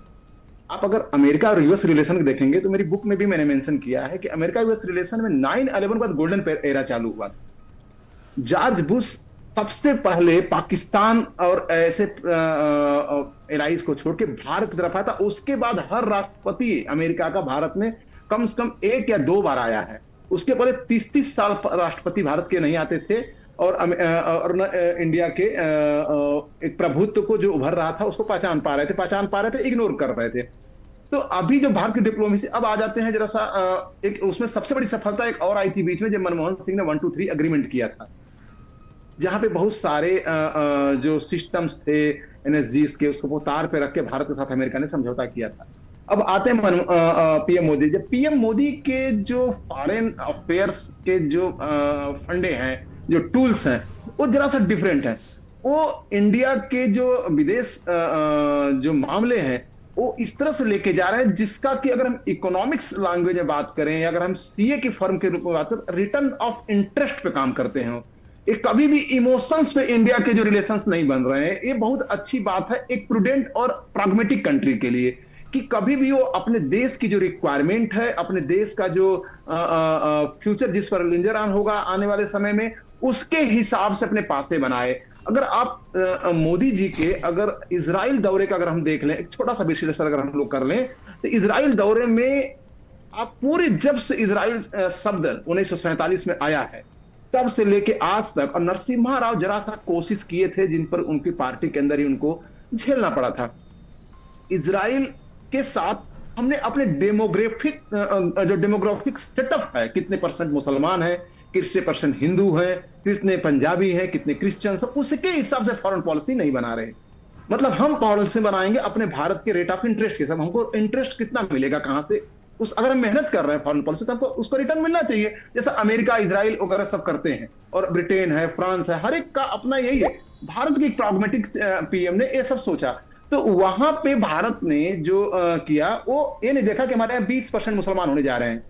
आप अगर अमेरिका और यूएस रिलेशन देखेंगे तो मेरी बुक में भी मैंने मेंशन किया है कि अमेरिका यूएस रिलेशन में 9/11 के बाद गोल्डन एरा चालू हुआ था। जॉर्ज बुश सबसे पहले पाकिस्तान और ऐसे एलाइज को छोड़ के भारत की तरफ आया था। उसके बाद हर राष्ट्रपति अमेरिका का भारत में कम से कम 1 या 2 बार आया है। उसके पहले 30-30 साल राष्ट्रपति भारत के नहीं आते थे और इंडिया के एक प्रभुत्व को जो उभर रहा था उसको पहचान पा रहे थे, इग्नोर कर रहे थे। तो अभी जो भारत की डिप्लोमेसी, अब आ जाते हैं जरा सा एक, उसमें सबसे बड़ी सफलता एक और आई थी बीच में जब मनमोहन सिंह ने 1-2-3 एग्रीमेंट किया था। जहां पे बहुत सारे जो सिस्टम्स थे एनएसजीस के, उसको वो तार पे रख के भारत के साथ अमेरिका ने समझौता किया था। अब आते हैं पीएम मोदी। जब पीएम मोदी के जो फॉरेन अफेयर्स के जो फंडे हैं, जो टूल्स हैं, वो जरा सा डिफरेंट है। वो इंडिया के जो विदेश जो मामले हैं वो इस तरह से लेके जा रहे हैं जिसका कि अगर हम इकोनॉमिक्स लैंग्वेज में बात करें या अगर हम सीए की फर्म के रूप में बात करें, रिटर्न ऑफ इंटरेस्ट पे काम करते हैं। ये कभी भी इमोशंस पे इंडिया के जो रिलेशंस नहीं बन रहे हैं। ये बहुत अच्छी बात है एक प्रूडेंट और प्राग्मेटिक कंट्री के लिए, कि कभी भी वो अपने देश की जो रिक्वायरमेंट है, अपने देश का जो फ्यूचर जिस पर लिंजर ऑन होगा आने वाले समय में, उसके हिसाब से अपने पासे बनाए। अगर आप मोदी जी के अगर इजराइल दौरे का अगर हम देख लें, एक छोटा सा विश्लेषण अगर हम लोग कर लें, तो इजराइल दौरे में आप पूरे जब से इजराइल शब्द 1947 में आया है तब से लेके आज तक, और नरसिम्हा राव जरा सा कोशिश किए थे जिन पर उनकी पार्टी के अंदर ही उनको झेलना पड़ा था। इजराइल के साथ हमने अपने जो डेमोग्राफिक सेटअप है, कितने परसेंट मुसलमान हैं, कितने परसेंट हिंदू हैं, कितने पंजाबी हैं, कितने क्रिश्चियंस, उसके हिसाब से फॉरेन पॉलिसी नहीं बना रहे। मतलब हम पॉलिसी बनाएंगे अपने भारत के रेट ऑफ इंटरेस्ट के साथ। हमको इंटरेस्ट कितना मिलेगा, कहां से, उस अगर हम मेहनत कर रहे हैं फॉरेन पॉलिसी तो हमको उसको रिटर्न मिलना चाहिए। जैसा अमेरिका, इजराइल वगैरह सब करते हैं, और ब्रिटेन है, फ्रांस है, हर एक का अपना यही है। भारत की प्रैग्मैटिक पीएम ने ये सब सोचा, तो वहां पे भारत ने जो किया वो ये नहीं देखा कि हमारे यहाँ 20% मुसलमान होने जा रहे हैं,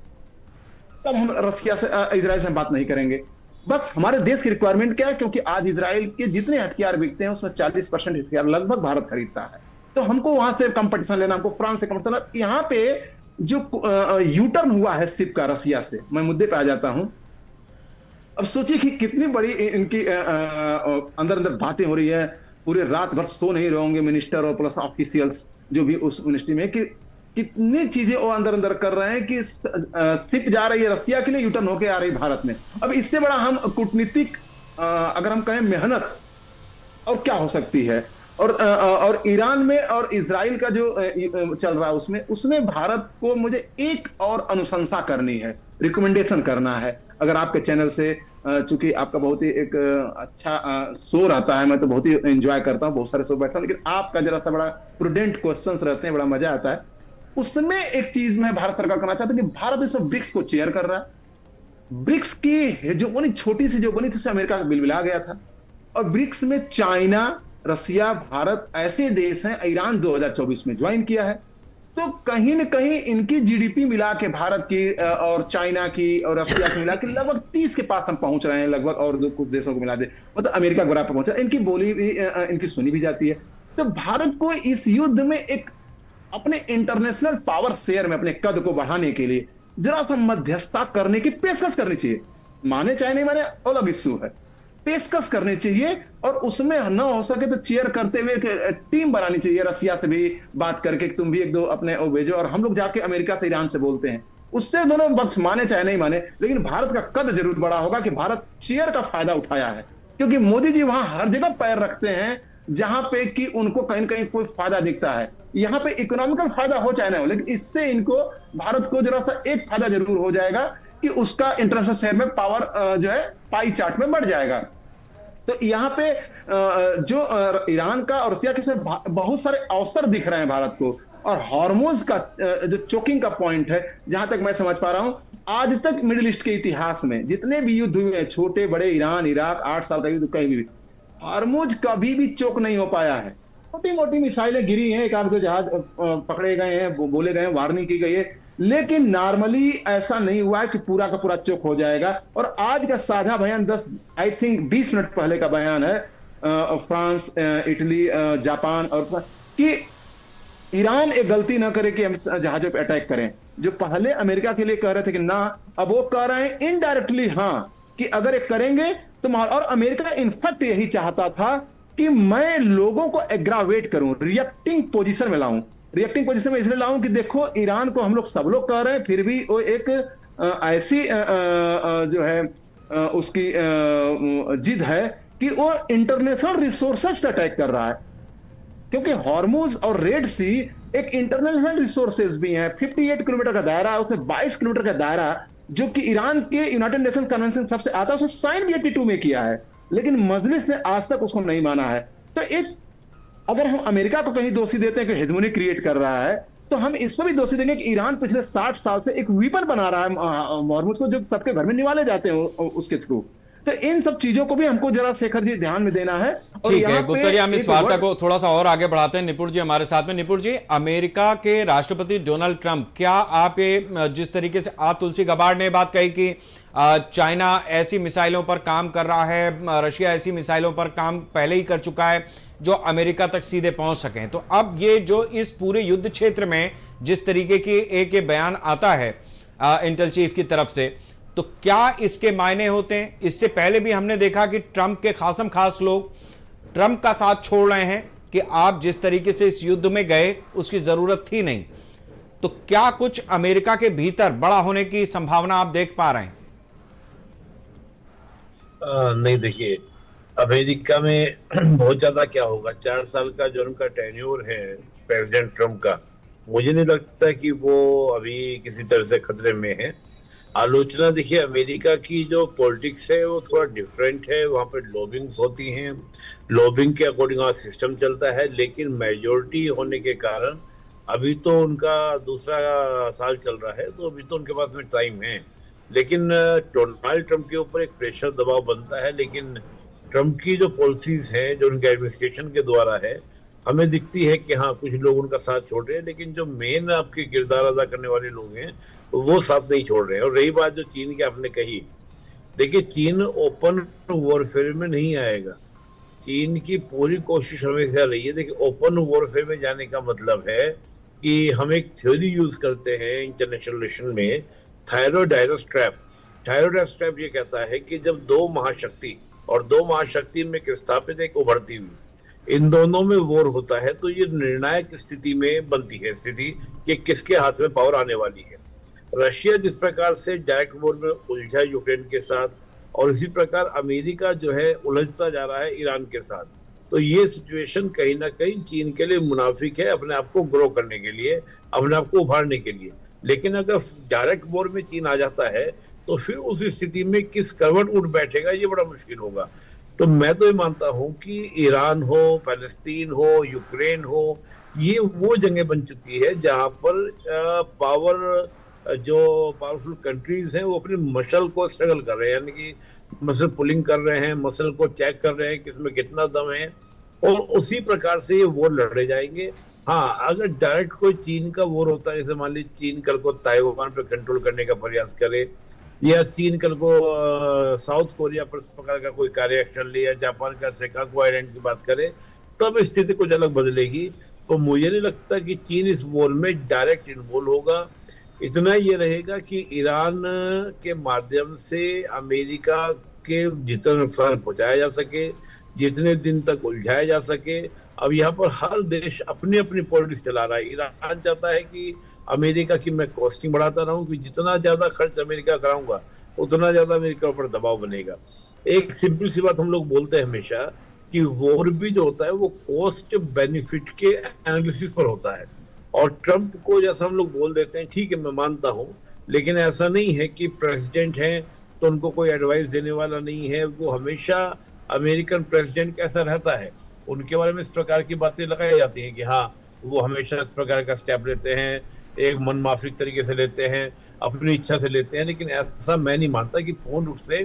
तब हम रशिया से इजराइल से बात नहीं करेंगे। बस हमारे देश की रिक्वायरमेंट क्या है, क्योंकि आज इजराइल के जितने हथियार बिकते हैं उसमें 40% हथियार लगभग भारत खरीदता है, तो हमको वहां से कंपटीशन लेना, हमको फ्रांस से कंपटीशन लेना। यहाँ पे जो यूटर्न हुआ है शिप का रसिया से, मैं मुद्दे पे आ जाता हूं। अब सोचिए कि कितनी बड़ी इनकी अंदर अंदर बातें हो रही है, पूरे रात भर सो नहीं रहोगे मिनिस्टर और प्लस ऑफिशियल्स जो भी उस मिनिस्ट्री में, कि कितनी चीजें वो अंदर अंदर कर रहे हैं कि शिप जा रही है रसिया के लिए, यूटर्न होके आ रही भारत में। अब इससे बड़ा हम कूटनीतिक अगर हम कहें मेहनत और क्या हो सकती है। और ईरान में और इजराइल का जो चल रहा है उसमें भारत को मुझे एक और अनुशंसा करनी है, रिकमेंडेशन करना है। अगर आपके चैनल से, चूंकि आपका बहुत ही एक अच्छा शो रहता है, मैं तो बहुत ही एंजॉय करता हूं, बहुत सारे शो बैठता हूं, लेकिन आपका जरा सा बड़ा प्रूडेंट क्वेश्चंस रहते हैं, बड़ा मजा आता है। उसमें एक चीज मैं भारत सरकार करना चाहता हूं कि भारत इस ब्रिक्स को चेयर कर रहा है। ब्रिक्स की जो बनी छोटी सी जो बनी थी उससे अमेरिका का बिलबिला गया था, और ब्रिक्स में चाइना, रसिया, भारत ऐसे देश हैं, ईरान 2024 में ज्वाइन किया है। तो कहीं न कहीं इनकी जीडीपी मिला के भारत की और चाइना की और रसिया की मिला के लगभग 30 के पास हम पहुंच रहे हैं लगभग, और कुछ देशों को मिला दे, मतलब अमेरिका के बराबर पहुंचा। इनकी बोली भी इनकी सुनी भी जाती है। तो भारत को इस युद्ध में एक अपने इंटरनेशनल पावर शेयर में अपने कद को बढ़ाने के लिए जरा सा मध्यस्थता करने की पेशकश करनी चाहिए। माने चाहे नहीं माने अलग इश्यू है, पेशकश करनी चाहिए, और उसमें न हो सके तो चेयर करते हुए टीम बनानी चाहिए, रसिया से भी बात करके तुम भी एक दो अपने भेजो, और हम लोग जाके अमेरिका से, ईरान से बोलते हैं। उससे दोनों पक्ष माने चाहे नहीं माने, लेकिन भारत का कद जरूर बड़ा होगा कि भारत चेयर का फायदा उठाया है, क्योंकि मोदी जी वहां हर जगह पैर रखते हैं जहां पे कि उनको कहीं न कहीं कोई फायदा दिखता है। यहाँ पे इकोनॉमिकल फायदा हो चाहे ना हो, लेकिन इससे इनको भारत को जरा सा एक फायदा जरूर हो जाएगा कि उसका इंटरनेशनल शेयर में पावर जो है पाई चार्ट में बढ़ जाएगा। तो यहाँ पे जो ईरान का और रसिया के बहुत सारे अवसर दिख रहे हैं भारत को, और हार्मोज का जो चोकिंग का पॉइंट है, जहां तक मैं समझ पा रहा हूं, आज तक मिडिल ईस्ट के इतिहास में जितने भी युद्ध हुए हैं, छोटे बड़े, ईरान, इराक, 8 साल का युद्ध, कहीं भी हार्मोज कभी भी चोक नहीं हो पाया है। छोटी मोटी मिसाइलें गिरी हैं, एक आध दो जहाज पकड़े गए हैं, बोले गए हैं, वार्निंग की गई है, लेकिन नॉर्मली ऐसा नहीं हुआ है कि पूरा का पूरा चोक हो जाएगा। और आज का साझा बयान 20 मिनट पहले का बयान है फ्रांस, इटली, जापान, और कि ईरान एक गलती ना करे कि हम जहाजों पे अटैक करें। जो पहले अमेरिका के लिए कह रहे थे कि ना, अब वो कह रहे हैं इनडायरेक्टली हाँ, कि अगर एक करेंगे तो। और अमेरिका इनफैक्ट यही चाहता था कि मैं लोगों को एग्रावेट करूं, रिएक्टिंग पोजीशन में लाऊं। रिएक्टिंग पोजीशन में इसलिए लाऊं कि देखो ईरान को हम लोग सब लोग कह रहे हैं, फिर भी वो एक ऐसी जो है उसकी जिद है कि वो इंटरनेशनल रिसोर्सेज पे अटैक कर रहा है, क्योंकि हॉर्मुज और रेड सी एक इंटरनेशनल रिसोर्सेज भी हैं। 58 किलोमीटर का दायरा है, उसमें 22 किलोमीटर का दायरा जो कि ईरान के यूनाइटेड नेशन कन्वेंशन सबसे आता है, उसने साइन भी 82 में किया है। लेकिन मजलिस ने आज तक उसको नहीं माना है। तो एक अगर हम अमेरिका को कहीं दोषी देते हैं कि हेजमोनी क्रिएट कर रहा है, तो हम इसको भी दोषी देंगे कि ईरान पिछले 60 साल से एक वीपन बना रहा है मॉर्मूज को, जो सबके घर में निवाले जाते हैं उसके थ्रू। तो इन सब चीजों को भी हमको जरा शेखर जी ध्यान में देना है। और ठीक है यहाँ गुप्ता जी, हम इस एक वार्ता वर्ड- को थोड़ा सा और आगे बढ़ाते हैं। निपुण जी हमारे साथ में। निपुण जी, अमेरिका के राष्ट्रपति डोनाल्ड ट्रंप, क्या आप ये जिस तरीके से तुलसी गबार्ड ने बात कही कि चाइना ऐसी मिसाइलों पर काम कर रहा है, रशिया ऐसी मिसाइलों पर काम पहले ही कर चुका है जो अमेरिका तक सीधे पहुंच सकें, तो अब ये जो इस पूरे युद्ध क्षेत्र में जिस तरीके की एक ये बयान आता है इंटेल चीफ की तरफ से, तो क्या इसके मायने होते हैं? इससे पहले भी हमने देखा कि ट्रंप के खासम खास लोग ट्रंप का साथ छोड़ रहे हैं कि आप जिस तरीके से इस युद्ध में गए उसकी जरूरत थी नहीं। तो क्या कुछ अमेरिका के भीतर बड़ा होने की संभावना आप देख पा रहे हैं? नहीं, देखिए अमेरिका में बहुत ज्यादा क्या होगा, 4 साल का जो उनका टेन्योर है प्रेसिडेंट ट्रम्प का, मुझे नहीं लगता कि वो अभी किसी तरह से खतरे में है। आलोचना देखिए, अमेरिका की जो पॉलिटिक्स है वो थोड़ा डिफरेंट है, वहाँ पे लॉबिंग्स होती हैं, लॉबिंग के अकॉर्डिंग वहाँ सिस्टम चलता है, लेकिन मेजोरिटी होने के कारण अभी तो उनका दूसरा साल चल रहा है, तो अभी तो उनके पास में टाइम है। लेकिन डोनाल्ड ट्रंप के ऊपर एक प्रेशर दबाव बनता है, लेकिन ट्रंप की जो पॉलिसीज हैं जो उनके एडमिनिस्ट्रेशन के द्वारा है, हमें दिखती है कि हाँ कुछ लोग उनका साथ छोड़ रहे हैं, लेकिन जो मेन आपके किरदार अदा करने वाले लोग हैं वो साथ नहीं छोड़ रहे हैं। और रही बात जो चीन की आपने कही, देखिए चीन ओपन वॉरफेयर में नहीं आएगा। चीन की पूरी कोशिश हमेशा रही है, देखिए ओपन वॉरफेयर में जाने का मतलब है कि हम एक थ्योरी यूज करते हैं इंटरनेशनल रिलेशन में, थायरोडायरस ट्रैप। थायरोडायरस ट्रैप ये कहता है कि जब दो महाशक्ति और दो महाशक्ति में एक स्थापित एक उभरती हुई, इन दोनों में वॉर होता है, तो ये निर्णायक स्थिति में बनती है स्थिति कि किसके हाथ में पावर आने वाली है। रशिया जिस प्रकार से डायरेक्ट वॉर में उलझा यूक्रेन के साथ, और इसी प्रकार अमेरिका जो है उलझता जा रहा है ईरान के साथ, तो ये सिचुएशन कहीं ना कहीं चीन के लिए मुनाफिक है अपने आप को ग्रो करने के लिए, अपने आप को उभारने के लिए। लेकिन अगर डायरेक्ट वॉर में चीन आ जाता है तो फिर उस स्थिति में किस करवट उठ बैठेगा ये बड़ा मुश्किल होगा। तो मैं तो ये मानता हूं कि ईरान हो, पैलेस्तीन हो, यूक्रेन हो, ये वो जगह बन चुकी है जहां पर जो पावरफुल कंट्रीज हैं वो अपनी मसल को स्ट्रगल कर रहे हैं, यानी कि मसल पुलिंग कर रहे हैं, मसल को चेक कर रहे हैं कि इसमें कितना दम है, और उसी प्रकार से ये वॉर लड़े जाएंगे। हाँ, अगर डायरेक्ट कोई चीन का वॉर होता है, जैसे मान लीजिए चीन कल को ताइवान पर कंट्रोल करने का प्रयास करे, या चीन कल को साउथ कोरिया पर इस प्रकार का कोई कार्य एक्शन ले, या जापान का सेकाकू आइलैंड की बात करे, तब स्थिति कुछ अलग बदलेगी। तो मुझे नहीं लगता कि चीन इस वॉर में डायरेक्ट इन्वॉल्व होगा। इतना ये रहेगा कि ईरान के माध्यम से अमेरिका के जितना नुकसान पहुंचाया जा सके, जितने दिन तक उलझाया जा सके। अब यहाँ पर हर देश अपनी अपनी पॉलिटिक्स चला रहा है। ईरान चाहता है कि अमेरिका की मैं कॉस्टिंग बढ़ाता रहूं, कि जितना ज्यादा खर्च अमेरिका कराऊंगा उतना ज्यादा अमेरिका पर दबाव बनेगा। एक सिंपल सी बात हम लोग बोलते हैं हमेशा कि वॉर भी जो होता है वो कॉस्ट बेनिफिट के एनालिसिस पर होता है, और ट्रंप को जैसा हम लोग बोल देते हैं, ठीक है मैं मानता हूं, लेकिन ऐसा नहीं है कि प्रेसिडेंट हैं तो उनको कोई एडवाइस देने वाला नहीं है। वो हमेशा अमेरिकन प्रेसिडेंट कैसा रहता है उनके बारे में इस प्रकार की बातें लगाई जाती हैं कि हाँ वो हमेशा इस प्रकार का स्टेप लेते हैं, एक मनमाफिक तरीके से लेते हैं, अपनी इच्छा से लेते हैं। लेकिन ऐसा मैं नहीं मानता कि पूर्ण रूप से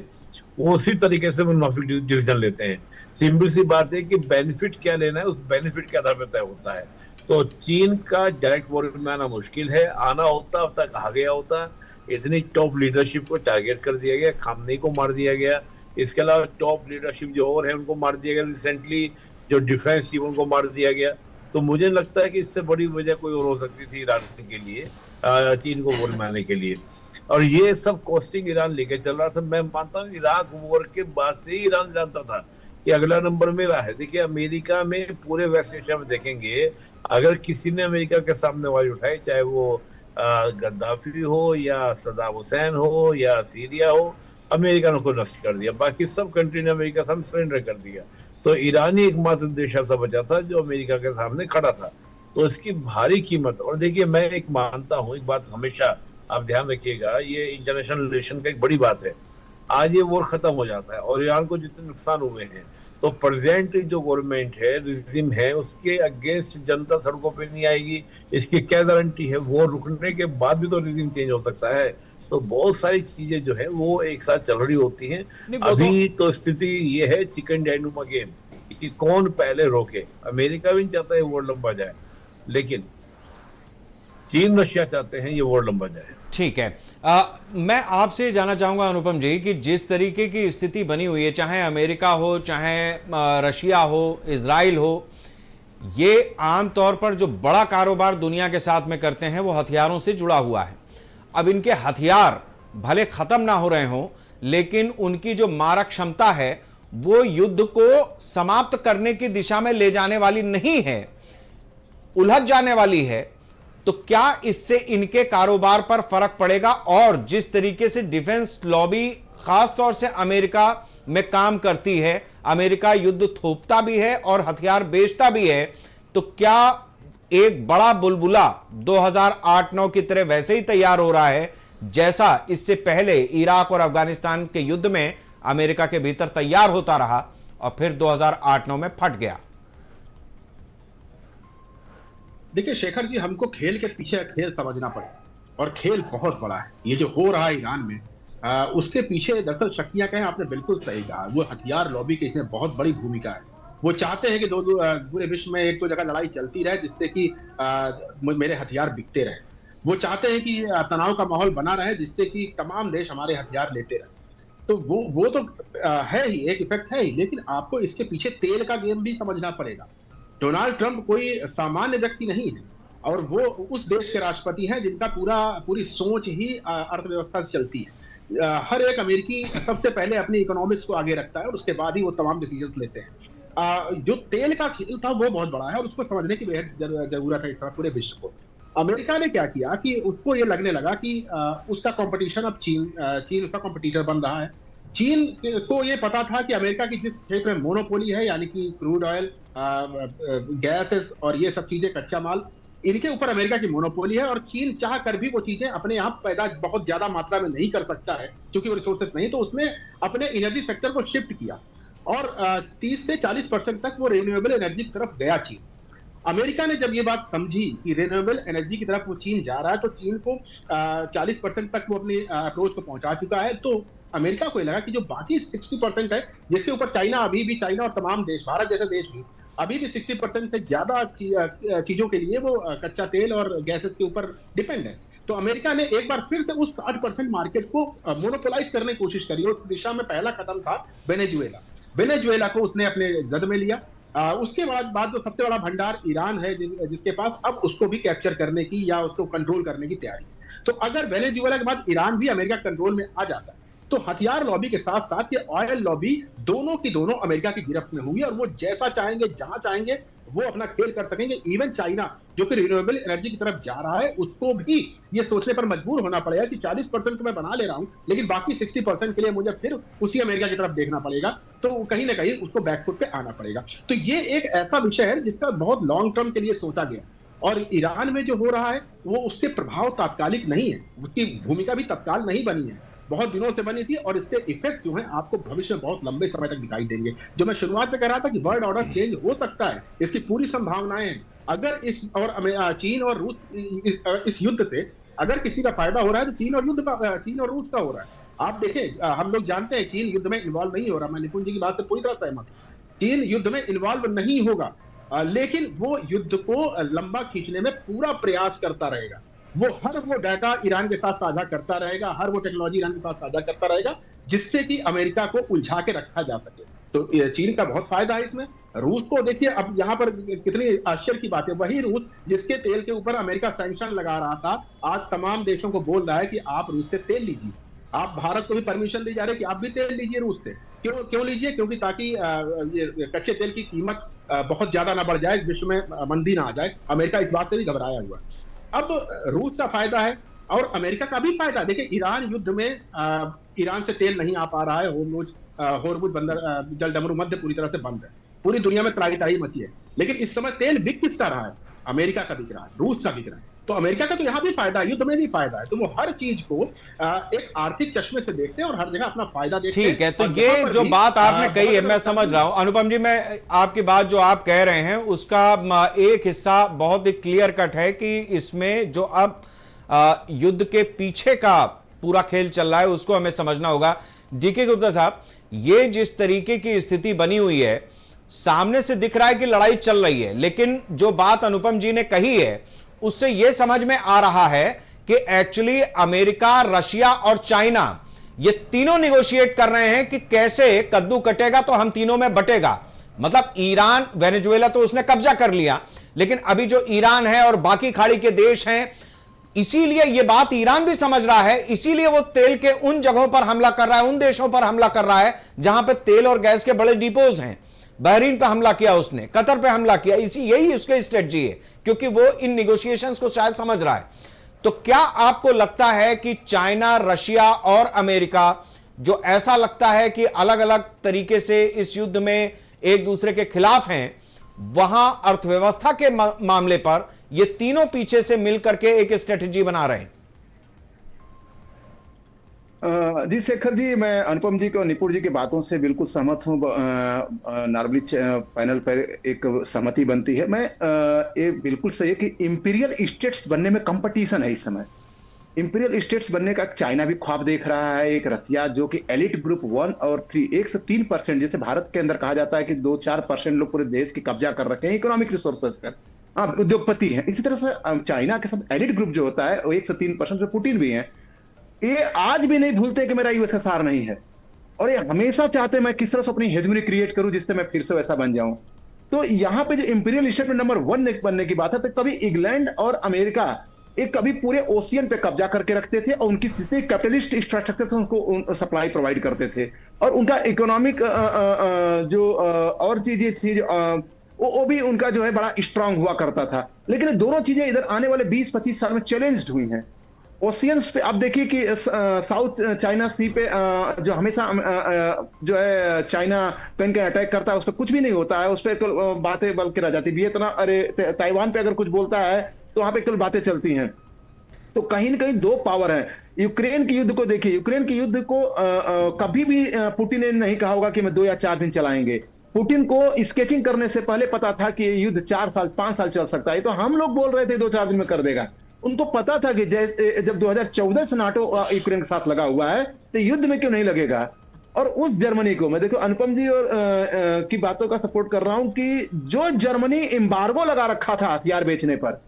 वो उसी तरीके से मनमाफिक डिसीजन लेते हैं। सिंपल सी बात है कि बेनिफिट क्या लेना है, उस बेनिफिट के आधार पर तय होता है। तो चीन का डायरेक्ट वॉर में आना मुश्किल है, आना होता अब तक आ गया होता। इतनी टॉप लीडरशिप को टारगेट कर दिया गया, खामनेई को मार दिया गया, इसके अलावा टॉप लीडरशिप जो और है उनको मार दिया गया, रिसेंटली जो डिफेंस चीफ उनको मार दिया गया। तो मुझे लगता है कि इससे बड़ी वजह कोई और हो सकती थी ईरान के लिए, चीन को वॉर में आने के लिए, और ये सब कॉस्टिंग ईरान लेके चल रहा था। मैं मानता हूँ इराक वॉर के बाद से ही ईरान जानता था कि अगला नंबर मेरा है। देखिए अमेरिका में पूरे वेस्ट एशिया में देखेंगे, अगर किसी ने अमेरिका के सामने आवाज उठाई, चाहे वो गद्दाफी हो या सदाम हुसैन हो या सीरिया हो, अमेरिका ने को नष्ट कर दिया। बाकी सब कंट्री ने अमेरिका सामने सरेंडर कर दिया। तो ईरान ही एकमात्र देश ऐसा बचा था जो अमेरिका के सामने खड़ा था। तो इसकी भारी कीमत, और देखिए मैं एक मानता हूँ, एक बात हमेशा आप ध्यान रखिएगा, ये इंटरनेशनल रिलेशन का एक बड़ी बात है। आज ये वॉर खत्म हो जाता है और ईरान को जितने नुकसान हुए हैं, तो प्रेजेंट जो गवर्नमेंट है, रिजिम है, उसके अगेंस्ट जनता सड़कों पे नहीं आएगी, इसकी क्या गारंटी है? वॉर रुकने के बाद भी तो रिजिम चेंज हो सकता है। तो बहुत सारी चीजें जो है वो एक साथ चल रही होती हैं। अभी तो स्थिति ये है चिकन डायनुमा गेम कि कौन पहले रोके। अमेरिका भी नहीं चाहता है वॉर लंबा जाए, लेकिन चीन रशिया चाहते हैं ये वॉर लंबा जाए। ठीक है, मैं आपसे जानना चाहूंगा अनुपम जी कि जिस तरीके की स्थिति बनी हुई है, चाहे अमेरिका हो, चाहे रशिया हो, इजराइल हो, ये आमतौर पर जो बड़ा कारोबार दुनिया के साथ में करते हैं वो हथियारों से जुड़ा हुआ है। अब इनके हथियार भले खत्म ना हो रहे हों, लेकिन उनकी जो मारक क्षमता है वो युद्ध को समाप्त करने की दिशा में ले जाने वाली नहीं है, उलझ जाने वाली है। तो क्या इससे इनके कारोबार पर फर्क पड़ेगा? और जिस तरीके से डिफेंस लॉबी खासतौर से अमेरिका में काम करती है, अमेरिका युद्ध थोपता भी है और हथियार बेचता भी है, तो क्या एक बड़ा बुलबुला 2008-9 की तरह वैसे ही तैयार हो रहा है जैसा इससे पहले इराक और अफगानिस्तान के युद्ध में अमेरिका के भीतर तैयार होता रहा और फिर 2008-9 में फट गया? देखिए शेखर जी, हमको खेल के पीछे खेल समझना पड़ेगा, और खेल बहुत बड़ा है। ये जो हो रहा है ईरान में, उसके पीछे दरअसल शक्तियां कहें, आपने बिल्कुल सही कहा, वो हथियार लॉबी की इसमें बहुत बड़ी भूमिका है। वो चाहते हैं कि पूरे विश्व में एक तो जगह लड़ाई चलती रहे जिससे कि मेरे हथियार बिकते रहे। वो चाहते हैं कि तनाव का माहौल बना रहे जिससे कि तमाम देश हमारे हथियार लेते रहे। तो वो तो है ही, एक इफेक्ट है ही, लेकिन आपको इसके पीछे तेल का गेम भी समझना पड़ेगा। डोनाल्ड ट्रंप कोई सामान्य व्यक्ति नहीं है, और वो उस देश के राष्ट्रपति हैं जिनका पूरी सोच ही अर्थव्यवस्था से चलती है। हर एक अमेरिकी सबसे पहले अपनी इकोनॉमिक्स को आगे रखता है और उसके बाद ही वो तमाम डिसीजन लेते हैं। जो तेल का खेल था वो बहुत बड़ा है और उसको समझने की बेहद जरूरत है इस तरह पूरे विश्व को। अमेरिका ने क्या किया कि उसको ये लगने लगा कि उसका कंपटीशन अब चीन उसका कंपटीटर बन रहा है। चीन को ये पता था कि अमेरिका की जिस क्षेत्र में मोनोपोली है, यानी कि क्रूड ऑयल, गैसेस और ये सब चीजें, कच्चा माल, इनके ऊपर अमेरिका की मोनोपोली है और चीन चाह कर भी वो चीजें अपने आप पैदा बहुत ज्यादा मात्रा में नहीं कर सकता है क्योंकि वो रिसोर्सेस नहीं। तो उसने अपने एनर्जी सेक्टर को शिफ्ट किया और 30 से 40% तक वो रिन्यूएबल एनर्जी की तरफ गया चीन। अमेरिका ने जब ये बात समझी कि रिन्यूएबल एनर्जी की तरफ वो चीन जा रहा है, तो चीन को 40% तक वो अपनी अप्रोच को पहुंचा चुका है। तो अमेरिका को लगा कि जो बाकी 60% है, जिसके ऊपर चाइना अभी भी, चाइना और तमाम देश, भारत जैसे देश भी अभी भी 60% से ज्यादा चीजों के लिए वो कच्चा तेल और गैसेस के ऊपर डिपेंड है। तो अमेरिका ने एक बार फिर से उस 60% मार्केट को मोनोपोलाइज करने की कोशिश करी। उस दिशा में पहला कदम था वेनेजुएला को उसने अपने जद में लिया। उसके बाद जो सबसे बड़ा भंडार ईरान है जिसके पास, अब उसको भी कैप्चर करने की या उसको कंट्रोल करने की तैयारी। तो अगर वेनेजुएला के बाद ईरान भी अमेरिका कंट्रोल में आ जाता है तो हथियार लॉबी के साथ साथ ये ऑयल लॉबी दोनों की दोनों अमेरिका की गिरफ्त में होंगी और वो जैसा चाहेंगे, जहां चाहेंगे वो अपना खेल कर सकेंगे। इवन चाइना जो कि रिन्यूएबल एनर्जी की तरफ जा रहा है, उसको भी ये सोचने पर मजबूर होना पड़ेगा कि 40% तो मैं बना ले रहा हूं, लेकिन बाकी 60% के लिए मुझे फिर उसी अमेरिका की तरफ देखना पड़ेगा। तो कहीं ना कहीं उसको बैकफुट पे आना पड़ेगा। तो ये एक ऐसा विषय है जिसका बहुत लॉन्ग टर्म के लिए सोचा गया, और ईरान में जो हो रहा है वो उसके प्रभाव तात्कालिक नहीं है, उसकी भूमिका भी तत्काल नहीं बनी है, बहुत दिनों से बनी थी, और इसके इफेक्ट जो हैं आपको भविष्य में बहुत लंबे समय तक दिखाई देंगे। जो मैं शुरुआत में कह रहा था कि वर्ल्ड ऑर्डर चेंज हो सकता है, इसकी पूरी संभावनाएं हैं। अगर चीन और रूस इस युद्ध से अगर किसी का फायदा हो रहा है तो चीन और रूस का हो रहा है। आप देखें, हम लोग जानते हैं चीन युद्ध में इन्वॉल्व नहीं हो रहा। मैं निपुण जी की बात से पूरी तरह सहमत हूं, चीन युद्ध में इन्वॉल्व नहीं होगा, लेकिन वो युद्ध को लंबा खींचने में पूरा प्रयास करता रहेगा। वो डाटा ईरान के साथ साझा करता रहेगा, हर वो टेक्नोलॉजी ईरान के साथ साझा करता रहेगा, जिससे कि अमेरिका को उलझा के रखा जा सके। तो चीन का बहुत फायदा है इसमें। रूस को देखिए, अब यहाँ पर कितनी आश्चर्य की बात है, वही रूस जिसके तेल के ऊपर अमेरिका सैंक्शन लगा रहा था, आज तमाम देशों को बोल रहा है कि आप रूस से तेल लीजिए। आप भारत को भी परमिशन दी जा रही है कि आप भी तेल लीजिए रूस से। क्यों लीजिए? क्योंकि ताकि ये कच्चे तेल की कीमत बहुत ज्यादा ना बढ़ जाए, विश्व में मंदी ना आ जाए। अमेरिका इस बात से भी घबराया हुआ है। अब रूस का फायदा है और अमेरिका का भी फायदा। देखिए, ईरान युद्ध में ईरान से तेल नहीं आ पा रहा है, होर्मुज बंदर जलडमरू मध्य पूरी तरह से बंद है, पूरी दुनिया में त्राही मची है। लेकिन इस समय तेल बिक किसका रहा है? अमेरिका का बिक रहा है, रूस का बिक रहा है। तो अमेरिका का तो यहां भी फायदा है, युद्ध में भी फायदा है। तो वो हर चीज को एक आर्थिक चश्मे से देखते हैं और हर जगह अपना फायदा देखते हैं। ठीक है, तो और ये जहां पर जो भी, बात आपने कही है मैं बहुत समझ रहा हूं। अनुपम जी, मैं आपकी बात जो आप कह रहे हैं उसका एक हिस्सा बहुत ही क्लियर कट है कि इसमें जो अब युद्ध के पीछे का पूरा खेल चल रहा है उसको हमें समझना होगा। डीके गुप्ता साहब, ये जिस तरीके की स्थिति बनी हुई है, सामने से दिख रहा है कि लड़ाई चल रही है, लेकिन जो बात अनुपम जी ने कही है उससे यह समझ में आ रहा है कि एक्चुअली अमेरिका, रशिया और चाइना ये तीनों निगोशिएट कर रहे हैं कि कैसे कद्दू कटेगा तो हम तीनों में बटेगा। मतलब ईरान, वेनेजुएला तो उसने कब्जा कर लिया, लेकिन अभी जो ईरान है और बाकी खाड़ी के देश हैं, इसीलिए यह बात ईरान भी समझ रहा है, इसीलिए वो तेल के उन जगहों पर हमला कर रहा है, उन देशों पर हमला कर रहा है जहां पर तेल और गैस के बड़े डिपोज हैं। बहरीन पे हमला किया उसने, कतर पे हमला किया, यही उसकी स्ट्रेटजी है, क्योंकि वो इन निगोशिएशंस को शायद समझ रहा है। तो क्या आपको लगता है कि चाइना, रशिया और अमेरिका, जो ऐसा लगता है कि अलग अलग तरीके से इस युद्ध में एक दूसरे के खिलाफ हैं, वहां अर्थव्यवस्था के मामले पर ये तीनों पीछे से मिलकर के एक स्ट्रेटजी बना रहे हैं? जी शेखर जी, मैं अनुपम जी और निपुण जी की बातों से बिल्कुल सहमत हूं। नॉर्मली पैनल पर एक सहमति बनती है। मैं ये बिल्कुल सही है कि इंपीरियल स्टेट्स बनने में कंपटीशन है इस समय। इंपीरियल स्टेट्स बनने का चाइना भी ख्वाब देख रहा है, एक रसिया जो कि एलिट ग्रुप 1 और 3, 1 से 3%, जैसे भारत के अंदर कहा जाता है कि 2-4% लोग पूरे देश की कब्जा कर रखे हैं इकोनॉमिक रिसोर्सेज पर, हाँ उद्योगपति हैं। इसी तरह से चाइना के साथ एलिट ग्रुप जो होता है वो 1 से 3%, जो पुतिन भी है, ये आज भी नहीं भूलते कि मेरा यूएसएसआर नहीं है, और ये हमेशा चाहते हैं मैं किस तरह से अपनी हेजमनी क्रिएट करूं जिससे मैं फिर से वैसा बन जाऊं। तो यहां पे जो इंपीरियल स्टेट में नंबर 1 बनने की बात है, तो कभी इंग्लैंड और अमेरिका एक कभी पूरे ओशियन पे कब्जा करके रखते थे और उनकी जितने कैपिटलिस्ट स्ट्रक्चर से उनको सप्लाई प्रोवाइड करते थे, और उनका इकोनॉमिक जो और चीजें थी वो भी उनका जो है बड़ा स्ट्रांग हुआ करता था। लेकिन दोनों चीजें इधर आने वाले 20-25 साल में चैलेंज्ड हुई हैं। ओशियंस पे आप देखिए कि साउथ चाइना सी पे जो हमेशा जो है चाइना पेन के अटैक करता है, उस पर कुछ भी नहीं होता है, उस पर तो बातें बल्कि रह जाती। वियतनाम, अरे ताइवान पे अगर कुछ बोलता है तो वहां पे केवल बातें चलती हैं। तो कहीं ना कहीं दो पावर है। यूक्रेन के युद्ध को देखिए, यूक्रेन के युद्ध को कभी भी पुतिन ने नहीं कहा होगा कि मैं 2 या 4 दिन चलाएंगे। पुतिन को स्केचिंग करने से पहले पता था कि युद्ध 4 साल 5 साल चल सकता है। तो हम लोग बोल रहे थे 2-4 दिन में कर देगा। उनको पता था कि जैसे जब 2014 से नाटो यूक्रेन के साथ लगा हुआ है तो युद्ध में क्यों नहीं लगेगा। और उस जर्मनी को मैं देखो अनुपम जी और की बातों का सपोर्ट कर रहा हूं कि जो जर्मनी एम्बार्गो लगा रखा था हथियार बेचने पर,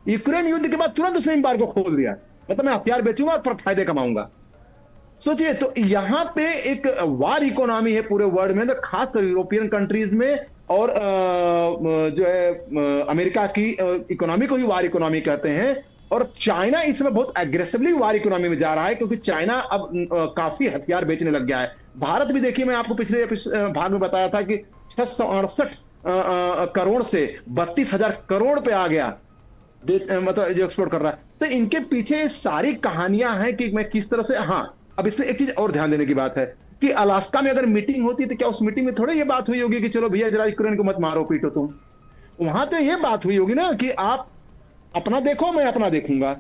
यूक्रेन युद्ध के बाद तुरंत उसने एम्बार्गो खोल दिया। मतलब मैं हथियार बेचूंगा और फायदे कमाऊंगा। सोचिए, तो यहां पे एक वार इकोनॉमी है पूरे वर्ल्ड में, तो खासकर यूरोपियन कंट्रीज में, और जो है अमेरिका की इकोनॉमी को ही वार इकोनॉमी कहते हैं। और चाइना इसमें बहुत एग्रेसिवली वार इकोनॉमी में जा रहा है, क्योंकि चाइना अब काफी हथियार बेचने लग गया है। भारत भी देखिए, मैं आपको पिछले भाग में बताया था कि 668 करोड़ से 32,000 करोड़ पे आ गया, मतलब जो एक्सपोर्ट कर रहा है। तो इनके पीछे सारी कहानियां हैं कि मैं किस तरह से, हाँ अब इसमें एक चीज और ध्यान देने की बात है कि अलास्का में अगर मीटिंग होती तो क्या उस मीटिंग में थोड़ी ये बात हुई होगी कि चलो भैया जरा यूक्रेन को मत मारो पीटो तुम। वहां तो ये बात हुई होगी ना कि आप अपना देखो, मैं अपना देखूंगा।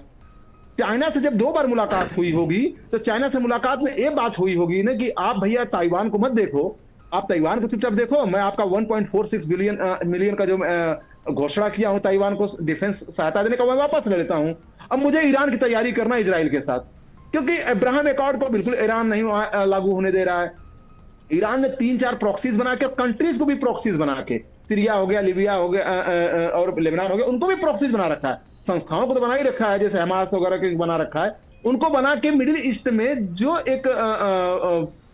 चाइना से जब 2 बार मुलाकात हुई होगी तो चाइना से मुलाकात में ये बात हुई होगी ना कि आप भैया ताइवान को मत देखो, आप ताइवान को चुपचाप देखो, मैं आपका 1.46 मिलियन का जो घोषणा किया हूं ताइवान को डिफेंस सहायता देने का, मैं वापस ले लेता हूं। अब मुझे ईरान की तैयारी करना इजराइल के साथ, क्योंकि अब्राहम अकॉर्ड पर बिल्कुल ईरान नहीं लागू होने दे रहा है। ईरान ने 3-4 प्रॉक्सीज बना के, कंट्रीज को भी प्रॉक्सीज बना के, सीरिया हो गया, लीबिया हो गया और लेबनान हो गया, उनको भी प्रॉक्सीज बना रखा है। संस्थाओं को तो बना ही रखा है, जैसे हमास वगैरह के बना रखा है, उनको बना के मिडिल ईस्ट में जो एक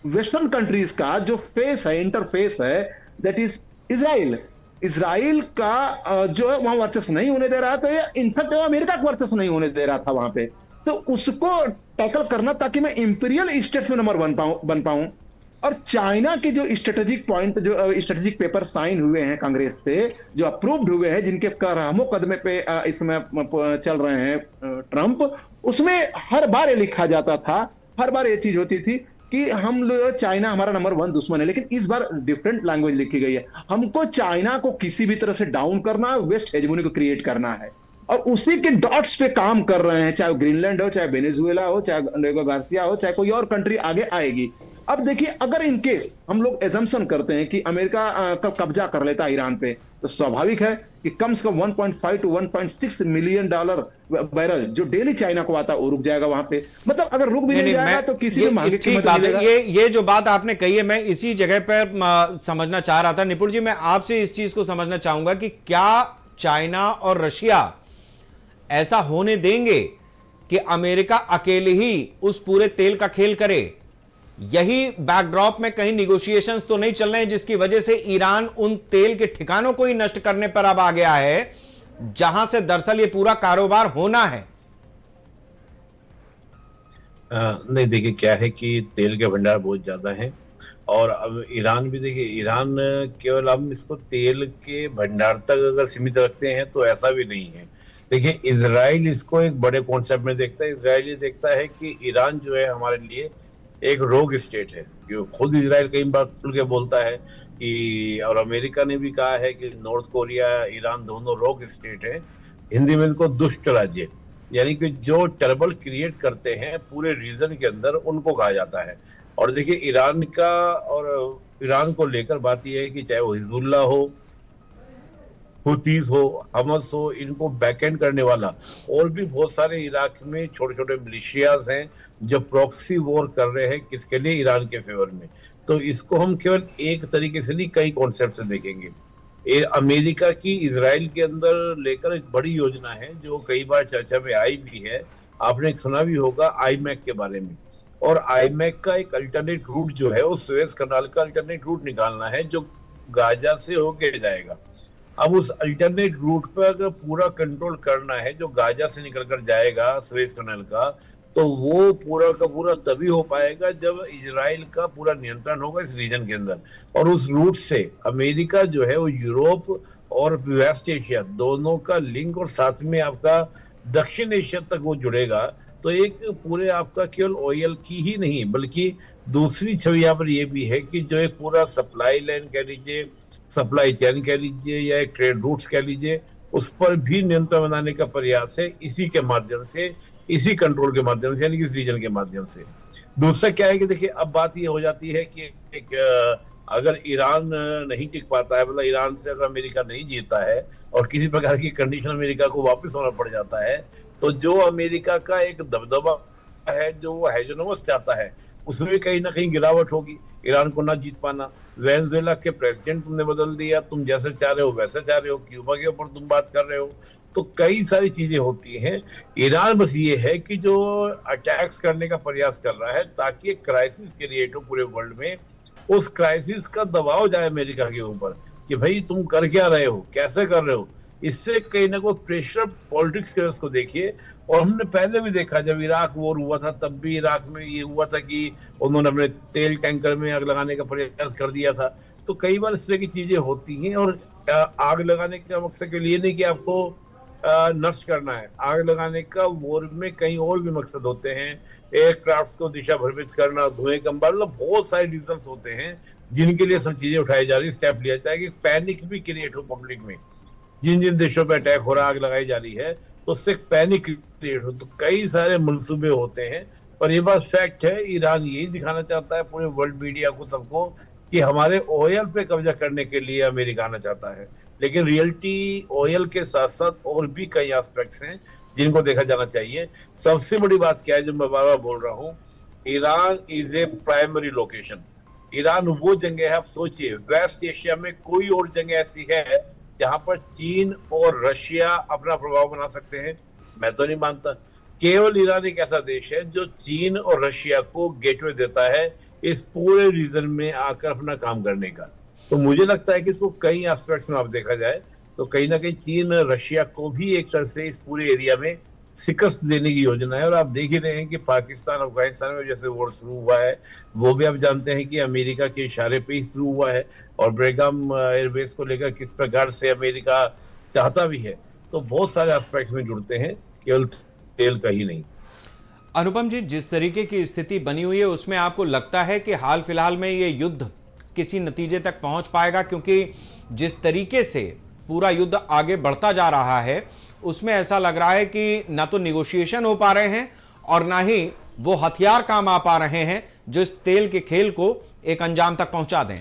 वेस्टर्न कंट्रीज का जो फेस है, इंटरफेस है, दैट इज इजराइल। इजराइल का जो है वहां वर्चस्व नहीं होने दे रहा था, या इनफैक्ट अमेरिका का वर्चस्व नहीं होने दे रहा था वहां पे। तो उसको टैकल करना ताकि मैं इंपीरियल स्टेट्स में नंबर 1 बन पाऊं। और चाइना के जो स्ट्रेटेजिक पॉइंट, जो स्ट्रेटेजिक पेपर साइन हुए हैं कांग्रेस से, जो अप्रूव्ड हुए हैं, जिनके करामो कदमे पे इस समय चल रहे हैं ट्रंप, उसमें हर बार ये लिखा जाता था, हर बार ये चीज होती थी कि हम लोग, चाइना हमारा नंबर 1 दुश्मन है। लेकिन इस बार डिफरेंट लैंग्वेज लिखी गई है, हमको चाइना को किसी भी तरह से डाउन करना है, वेस्ट हेजेमनी को क्रिएट करना है। और उसी के डॉट्स पे काम कर रहे हैं, चाहे ग्रीनलैंड हो, चाहे वेनेजुएला हो, चाहे डिएगो गार्सिया हो, चाहे कोई और कंट्री आगे आएगी। अब देखिए, अगर इनकेस हम लोग एजम्पशन करते हैं कि अमेरिका का कब्जा कर लेता है ईरान पे, तो स्वाभाविक है कि कम से कम 1.5 to 1.6 मिलियन डॉलर बैरल जो डेली चाइना को आता है वो रुक जाएगा वहां पे। मतलब अगर रुक भी नहीं जाएगा तो किसी भी महंगे कीमत में मिलेगा। ये जो बात आपने कही है, मैं इसी जगह पर समझना चाह रहा था। निपुण जी, मैं आपसे इस चीज को समझना चाहूंगा कि क्या चाइना और रशिया ऐसा होने देंगे कि अमेरिका अकेले ही उस पूरे तेल का खेल करे? यही बैकड्रॉप में कहीं निगोशिएशंस तो नहीं चल रहे हैं जिसकी वजह से ईरान उन तेल के ठिकानों को ही नष्ट करने पर अब आ गया है जहां से दरअसल ये पूरा कारोबार होना है? नहीं, देखिए क्या है कि तेल के भंडार बहुत ज्यादा हैं और अब ईरान भी, देखिए ईरान केवल हम इसको तेल के भंडार तक अगर सीमित रखते हैं तो ऐसा भी नहीं है। देखिए, इजराइल इसको एक बड़े कॉन्सेप्ट में देखता है। इजराइल ये देखता है कि ईरान जो है हमारे लिए एक रोग स्टेट है। जो खुद इजराइल कई बार खुल के बोलता है कि, और अमेरिका ने भी कहा है कि नॉर्थ कोरिया, ईरान दोनों रोग स्टेट है। हिंदी में इनको दुष्ट राज्य, यानी कि जो ट्रबल क्रिएट करते हैं पूरे रीजन के अंदर, उनको कहा जाता है। और देखिए, ईरान का और ईरान को लेकर बात यह है कि चाहे वो हिजबुल्ला हो, हुतीज हो, हमस हो, इनको बैकएंड करने वाला और भी बहुत सारे इराक में छोटे छोटे मिलिशियाज हैं जो प्रॉक्सी वॉर कर रहे हैं किसके लिए? ईरान के फेवर में। तो इसको हम केवल एक तरीके से नहीं, कई कॉन्सेप्ट से देखेंगे। ये अमेरिका की इजराइल के अंदर लेकर एक बड़ी योजना है जो कई बार चर्चा में आई भी है। आपने सुना भी होगा आईमैक के बारे में। और आईमैक का एक अल्टरनेट रूट जो है, वो सुएज कनाल का अल्टरनेट रूट निकालना है जो गाजा से होके जाएगा। अब उस अल्टरनेट रूट पर अगर पूरा कंट्रोल करना है जो गाजा से निकलकर जाएगा सुएज कनाल का, तो वो पूरा का पूरा तभी हो पाएगा जब इजराइल का पूरा नियंत्रण होगा इस रीजन के अंदर। और उस रूट से अमेरिका जो है वो यूरोप और वेस्ट एशिया दोनों का लिंक, और साथ में आपका दक्षिण एशिया तक वो जुड़ेगा। तो एक पूरे आपका केवल ऑयल की ही नहीं बल्कि दूसरी छवि यहाँ पर ये भी है कि जो एक पूरा सप्लाई लाइन कह लीजिए, सप्लाई चेन कह लीजिए, या एक ट्रेड रूट्स कह लीजिए, उस पर भी नियंत्रण बनाने का प्रयास है इसी के माध्यम से, इसी कंट्रोल के माध्यम से, यानी कि इस रीजन के माध्यम से। दूसरा क्या है कि देखिए, अब बात ये हो जाती है कि अगर ईरान नहीं टिक पाता है, मतलब ईरान से अगर अमेरिका नहीं जीतता है और किसी प्रकार की कंडीशन अमेरिका को वापस होना पड़ जाता है, तो जो अमेरिका का एक दबदबा है, जो वो हेजेमोनी चाहता है, उसमें कहीं ना कहीं गिरावट होगी। ईरान को ना जीत पाना, वेनेजुएला के प्रेसिडेंट तुमने बदल दिया, तुम जैसे चाह रहे हो वैसे चाह रहे हो, क्यूबा के ऊपर तुम बात कर रहे हो, तो कई सारी चीजें होती हैं। ईरान बस ये है कि जो अटैक्स करने का प्रयास कर रहा है ताकि एक क्राइसिस क्रिएट हो पूरे वर्ल्ड में, उस क्राइसिस का दबाव जाए अमेरिका के ऊपर कि भाई तुम कर क्या रहे हो, कैसे कर रहे हो। इससे कहीं ना कोई प्रेशर पॉलिटिक्स के उसको देखिए। और हमने पहले भी देखा, जब इराक वॉर हुआ था तब भी इराक में ये हुआ था कि उन्होंने अपने तेल टैंकर में आग लगाने का प्रयास कर दिया था। तो कई बार इस तरह की चीजें होती हैं। और आग लगाने का मकसद के लिए नहीं कि आपको नष्ट करना है, आग लगाने का वॉर में कई और भी मकसद होते हैं, एयरक्राफ्ट को दिशा भ्रमित करना, धुएं कम, मतलब बहुत सारे रीजंस होते हैं जिनके लिए सब चीजें उठाई जा रही, स्टेप लिया जाए कि पैनिक भी क्रिएट हो पब्लिक में। जिन जिन देशों पे अटैक हो रहा, आग लगाई जा रही है, तो उससे पैनिक क्रिएट हो। तो कई सारे मंसूबे होते हैं। पर ये बात फैक्ट है, ईरान यही दिखाना चाहता है पूरे वर्ल्ड मीडिया को, सबको, कि हमारे ऑयल पे कब्जा करने के लिए अमेरिका आना चाहता है। लेकिन रियलिटी ऑयल के साथ साथ और भी कई एस्पेक्ट्स हैं जिनको देखा जाना चाहिए। सबसे बड़ी बात क्या है जो मैं बार बार बोल रहा हूँ, Iran is a primary location. Iran वो जगह है, आप सोचिए वेस्ट एशिया में कोई और जगह ऐसी है जहां पर चीन और रशिया अपना प्रभाव बना सकते हैं? मैं तो नहीं मानता। केवल ईरान एक ऐसा देश है जो चीन और रशिया को गेटवे देता है इस पूरे रीजन में आकर अपना काम करने का। तो मुझे लगता है कि इसको कई एस्पेक्ट्स में आप देखा जाए तो कहीं ना कहीं चीन रशिया को भी एक तरह से इस पूरे एरिया में शिकस्त देने की योजना है। और आप देख ही रहे हैं कि पाकिस्तान अफगानिस्तान में जैसे वॉर शुरू हुआ है, वो भी आप जानते हैं कि अमेरिका के इशारे पे ही शुरू हुआ है। और ब्रेगम एयरबेस को लेकर किस प्रकार से अमेरिका चाहता भी है। तो बहुत सारे एस्पेक्ट्स में जुड़ते हैं, केवल तेल का ही नहीं। अनुपम जी, जिस तरीके की स्थिति बनी हुई है उसमें आपको लगता है कि हाल फिलहाल में ये युद्ध किसी नतीजे तक पहुंच पाएगा? क्योंकि जिस तरीके से पूरा युद्ध आगे बढ़ता जा रहा है उसमें ऐसा लग रहा है कि ना तो निगोशिएशन हो पा रहे हैं और ना ही वो हथियार काम आ पा रहे हैं जो इस तेल के खेल को एक अंजाम तक पहुंचा दें।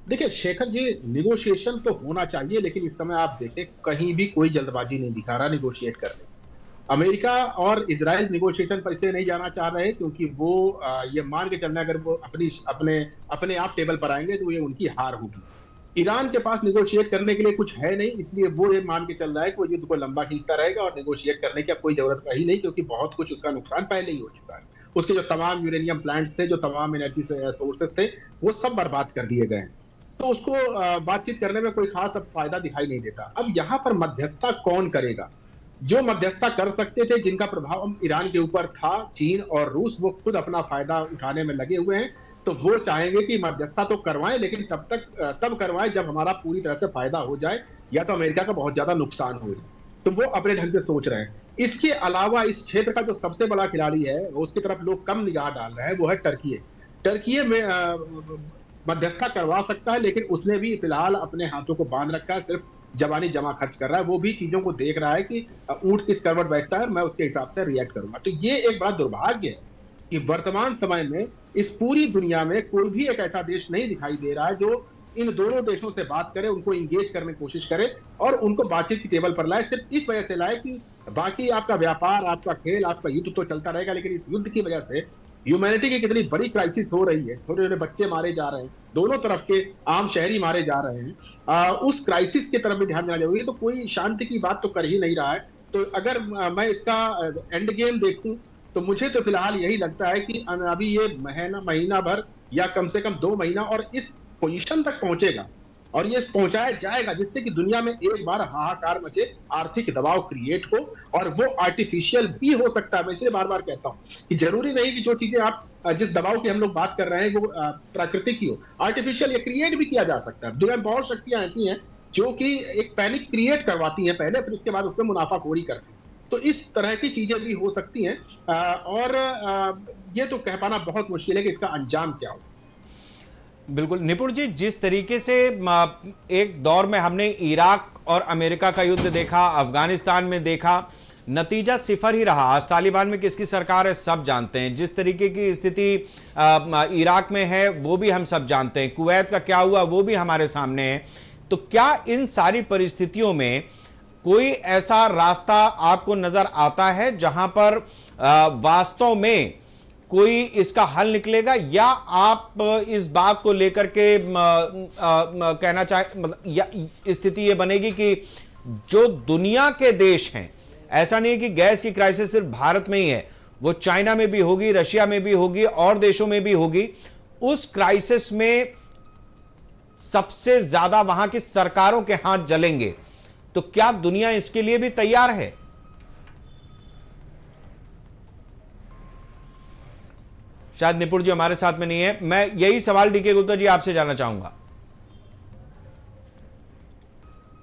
देखिए शेखर जी, निगोशिएशन तो होना चाहिए, लेकिन इस समय आप देखें कहीं भी कोई जल्दबाजी नहीं दिखा रहा निगोशिएट करने। अमेरिका और इजराइल निगोशिएशन पर इसलिए नहीं जाना चाह रहे क्योंकि वो ये मान के चलना अगर वो अपने आप टेबल पर आएंगे तो ये उनकी हार होगी। ईरान के पास निगोशिएट करने के लिए कुछ है नहीं, इसलिए वो ये मान के चल रहा है कि वो युद्ध को लंबा खींचता रहेगा और निगोशिएट करने की अब कोई जरूरत रही नहीं, क्योंकि बहुत कुछ उसका नुकसान पहले ही हो चुका है। उसके जो तमाम यूरेनियम प्लांट्स थे, जो तमाम एनर्जी सोर्सेस थे, वो सब बर्बाद कर दिए गए हैं। तो उसको बातचीत करने में कोई खास अब फायदा दिखाई नहीं देता। अब यहाँ पर मध्यस्थता कौन करेगा? जो मध्यस्थता कर सकते थे, जिनका प्रभाव ईरान के ऊपर था, चीन और रूस, वो खुद अपना फायदा उठाने में लगे हुए हैं। तो वो चाहेंगे कि मध्यस्थता तो करवाएं, लेकिन तब करवाएं जब हमारा पूरी तरह से फायदा हो जाए या तो अमेरिका का बहुत ज्यादा नुकसान हो जाए। तो वो अपने ढंग से सोच रहे हैं। इसके अलावा इस क्षेत्र का जो सबसे बड़ा खिलाड़ी है, उसकी तरफ लोग कम निगाह डाल रहे हैं, वो है टर्की। टर्की में मध्यस्थता करवा सकता है, लेकिन उसने भी फिलहाल अपने हाथों को बांध रखा है, सिर्फ जवानी जमा खर्च कर रहा है। वो भी चीजों को देख रहा है कि ऊंट किस करवट बैठता है, मैं उसके हिसाब से रिएक्ट करूंगा। तो ये एक बड़ा दुर्भाग्य है कि वर्तमान समय में इस पूरी दुनिया में कोई भी एक ऐसा देश नहीं दिखाई दे रहा है जो इन दोनों देशों से बात करे, उनको इंगेज करने की कोशिश करे और उनको बातचीत की टेबल पर लाए। सिर्फ इस वजह से लाए कि बाकी आपका व्यापार, आपका खेल, आपका युद्ध तो चलता रहेगा, लेकिन इस युद्ध की वजह से ह्यूमैनिटी की कितनी बड़ी क्राइसिस हो रही है। छोटे छोटे बच्चे मारे जा रहे हैं, दोनों तरफ के आम शहरी मारे जा रहे हैं। उस क्राइसिस की तरफ भी ध्यान देना जरूरी है। तो कोई शांति की बात तो कर ही नहीं रहा है। तो अगर मैं इसका एंड गेम देखूं तो मुझे तो फिलहाल यही लगता है कि अभी ये महीना भर या कम से कम 2 महीना और इस पोजीशन तक पहुंचेगा और ये पहुंचाया जाएगा, जिससे कि दुनिया में एक बार हाहाकार मचे, आर्थिक दबाव क्रिएट हो, और वो आर्टिफिशियल भी हो सकता है। मैं इसलिए बार बार कहता हूं कि जरूरी नहीं कि जो चीजें आप जिस दबाव की हम लोग बात कर रहे हैं वो प्राकृतिक ही हो, आर्टिफिशियल ये क्रिएट भी किया जा सकता है। दुनिया में बहुत शक्तियां ऐसी हैं जो कि एक पैनिक क्रिएट करवाती हैं पहले, फिर उसके बाद उसमें मुनाफाखोरी करती हैं। तो इस तरह की चीजें भी हो सकती हैं और ये तो कह पाना बहुत मुश्किल है कि इसका अंजाम क्या हो। बिल्कुल निपुण जी, जिस तरीके से एक दौर में हमने इराक और अमेरिका का युद्ध देखा, अफगानिस्तान में देखा, नतीजा सिफर ही रहा। आज तालिबान में किसकी सरकार है सब जानते हैं। जिस तरीके की स्थिति इराक में है वो भी हम सब जानते हैं। कुवैत का क्या हुआ वो भी हमारे सामने है। तो क्या इन सारी परिस्थितियों में कोई ऐसा रास्ता आपको नजर आता है जहां पर वास्तव में कोई इसका हल निकलेगा, या आप इस बात को लेकर के कहना चाहे, मतलब या स्थिति ये बनेगी कि जो दुनिया के देश हैं, ऐसा नहीं है कि गैस की क्राइसिस सिर्फ भारत में ही है, वो चाइना में भी होगी, रशिया में भी होगी और देशों में भी होगी, उस क्राइसिस में सबसे ज्यादा वहां की सरकारों के हाथ जलेंगे। तो क्या दुनिया इसके लिए भी तैयार है? शायद निपुण जी हमारे साथ में नहीं है। मैं यही सवाल डीके गुप्ता जी आपसे जानना चाहूंगा।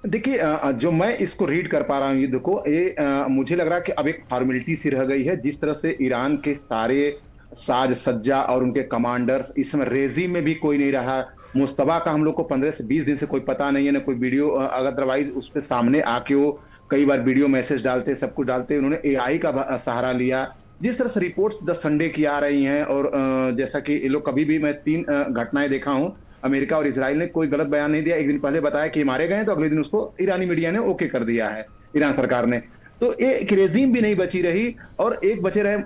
देखिए, जो मैं इसको रीड कर पा रहा हूं युद्ध को, ये मुझे लग रहा है कि अब एक फॉर्मेलिटी सी रह गई है। जिस तरह से ईरान के सारे साज सज्जा और उनके कमांडर्स, इस समय रेजी में भी कोई नहीं रहा। मुस्तफा का हम लोग को 15 से 20 दिन से कोई पता नहीं है, ना कोई वीडियो, अदरवाइज उस पर सामने आके वो कई बार वीडियो मैसेज डालते, सब कुछ डालते। उन्होंने AI का सहारा लिया। जिस तरह से रिपोर्ट्स द संडे की आ रही हैं, और जैसा कि ये लोग कभी भी, मैं 3 घटनाएं देखा हूं, अमेरिका और इजराइल ने कोई गलत बयान नहीं दिया। एक दिन पहले बताया कि मारे गए, तो अगले दिन उसको ईरानी मीडिया ने ओके कर दिया है, ईरान सरकार ने। तो एक रेजीम भी नहीं बची रही, और एक बचे रहे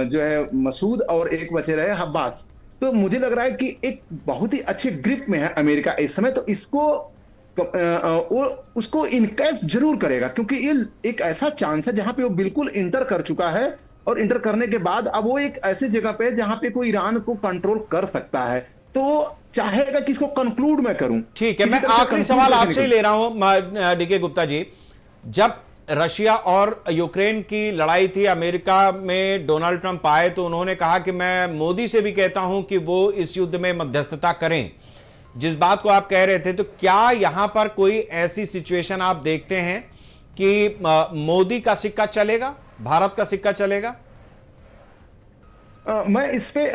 जो है मसूद, और एक बचे रहे अब्बास। तो मुझे लग रहा है कि एक बहुत ही अच्छे ग्रिप में है अमेरिका इस समय। तो इसको उसको इनकैप्स जरूर करेगा, क्योंकि ये एक ऐसा चांस है जहां पे वो बिल्कुल इंटर कर चुका है, और इंटर करने के बाद अब वो एक ऐसी जगह पे जहां पे कोई ईरान को कंट्रोल कर सकता है। तो चाहेगा कि इसको कंक्लूड मैं करूं। ठीक है, मैं आखिरी सवाल आपसे ही ले रहा हूं डीके गुप्ता जी। जब रशिया और यूक्रेन की लड़ाई थी, अमेरिका में डोनाल्ड ट्रंप आए तो उन्होंने कहा कि मैं मोदी से भी कहता हूं कि वो इस युद्ध में मध्यस्थता करें, जिस बात को आप कह रहे थे। तो क्या यहां पर कोई ऐसी सिचुएशन आप देखते हैं कि मोदी का सिक्का चलेगा, भारत का सिक्का चलेगा? मैं इस पे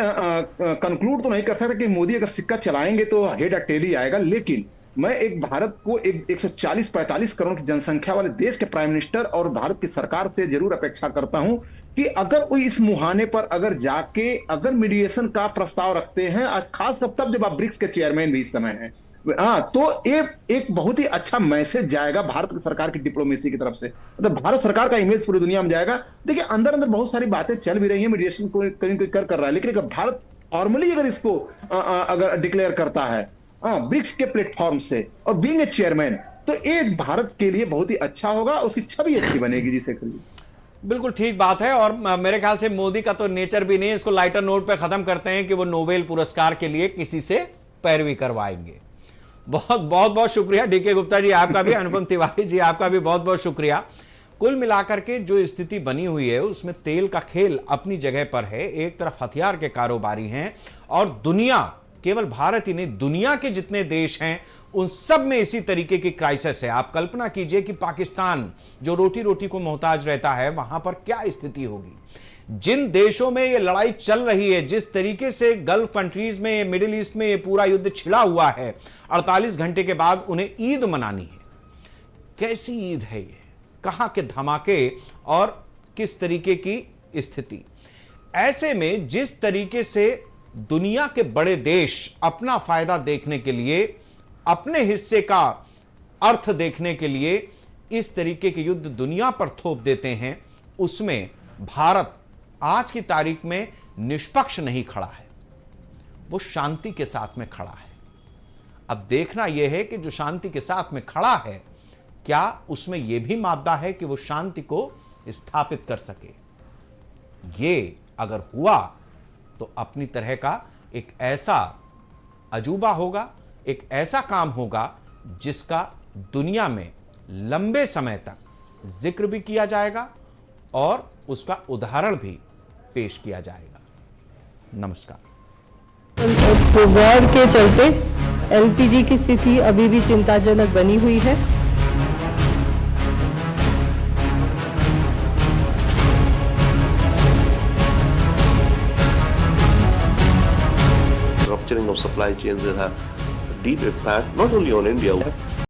कंक्लूड तो नहीं कर सकता कि मोदी अगर सिक्का चलाएंगे तो हेड अ टेल ही आएगा, लेकिन मैं एक भारत को एक 140-45 करोड़ की जनसंख्या वाले देश के प्राइम मिनिस्टर और भारत की सरकार से जरूर अपेक्षा करता हूं कि अगर कोई इस मुहाने पर अगर जाके अगर मीडिएशन का प्रस्ताव रखते हैं, खास तब जब आप ब्रिक्स के चेयरमैन भी इस समय हैं, हाँ, तो एक बहुत ही अच्छा मैसेज जाएगा भारत की सरकार की डिप्लोमेसी की तरफ से, मतलब भारत सरकार का इमेज पूरी दुनिया में जाएगा। देखिए अंदर अंदर बहुत सारी बातें चल भी रही हैं, मीडिएशन को कहीं कोई कर रहा है, लेकिन अगर भारत फॉर्मली अगर इसको अगर डिक्लेयर करता है ब्रिक्स के प्लेटफॉर्म से और बीइंग ए चेयरमैन, तो एक भारत के लिए बहुत ही अच्छा होगा, उसकी छवि अच्छी बनेगी। जिसे बिल्कुल ठीक बात है। और मेरे ख्याल से मोदी का तो नेचर भी नहीं, इसको लाइटर नोट पे खत्म करते हैं कि वो नोबेल पुरस्कार के लिए किसी से पैरवी करवाएंगे। बहुत बहुत शुक्रिया डीके गुप्ता जी आपका भी, अनुपम तिवारी जी आपका भी बहुत बहुत शुक्रिया। कुल मिलाकर के जो स्थिति बनी हुई है उसमें तेल का खेल अपनी जगह पर है। एक तरफ हथियार के कारोबारी हैं और दुनिया, केवल भारत ही नहीं, दुनिया के जितने देश हैं उन सब में इसी तरीके की क्राइसिस है। आप कल्पना कीजिए कि पाकिस्तान जो रोटी रोटी को मोहताज रहता है, वहां पर क्या स्थिति होगी। जिन देशों में ये लड़ाई चल रही है, जिस तरीके से गल्फ कंट्रीज में, मिडिल ईस्ट में ये पूरा युद्ध छिड़ा हुआ है, 48 घंटे के बाद उन्हें ईद मनानी है। कैसी ईद है ये, कहां के धमाके और किस तरीके की स्थिति। ऐसे में जिस तरीके से दुनिया के बड़े देश अपना फायदा देखने के लिए, अपने हिस्से का अर्थ देखने के लिए इस तरीके के युद्ध दुनिया पर थोप देते हैं, उसमें भारत आज की तारीख में निष्पक्ष नहीं खड़ा है, वो शांति के साथ में खड़ा है। अब देखना यह है कि जो शांति के साथ में खड़ा है, क्या उसमें यह भी मादा है कि वो शांति को स्थापित कर सके। ये अगर हुआ तो अपनी तरह का एक ऐसा अजूबा होगा, एक ऐसा काम होगा जिसका दुनिया में लंबे समय तक जिक्र भी किया जाएगा और उसका उदाहरण भी पेश किया जाएगा। नमस्कार। तो वॉर के चलते एलपीजी की स्थिति अभी भी चिंताजनक बनी हुई है। Rupturing of supply chains will have a deep impact not only on India.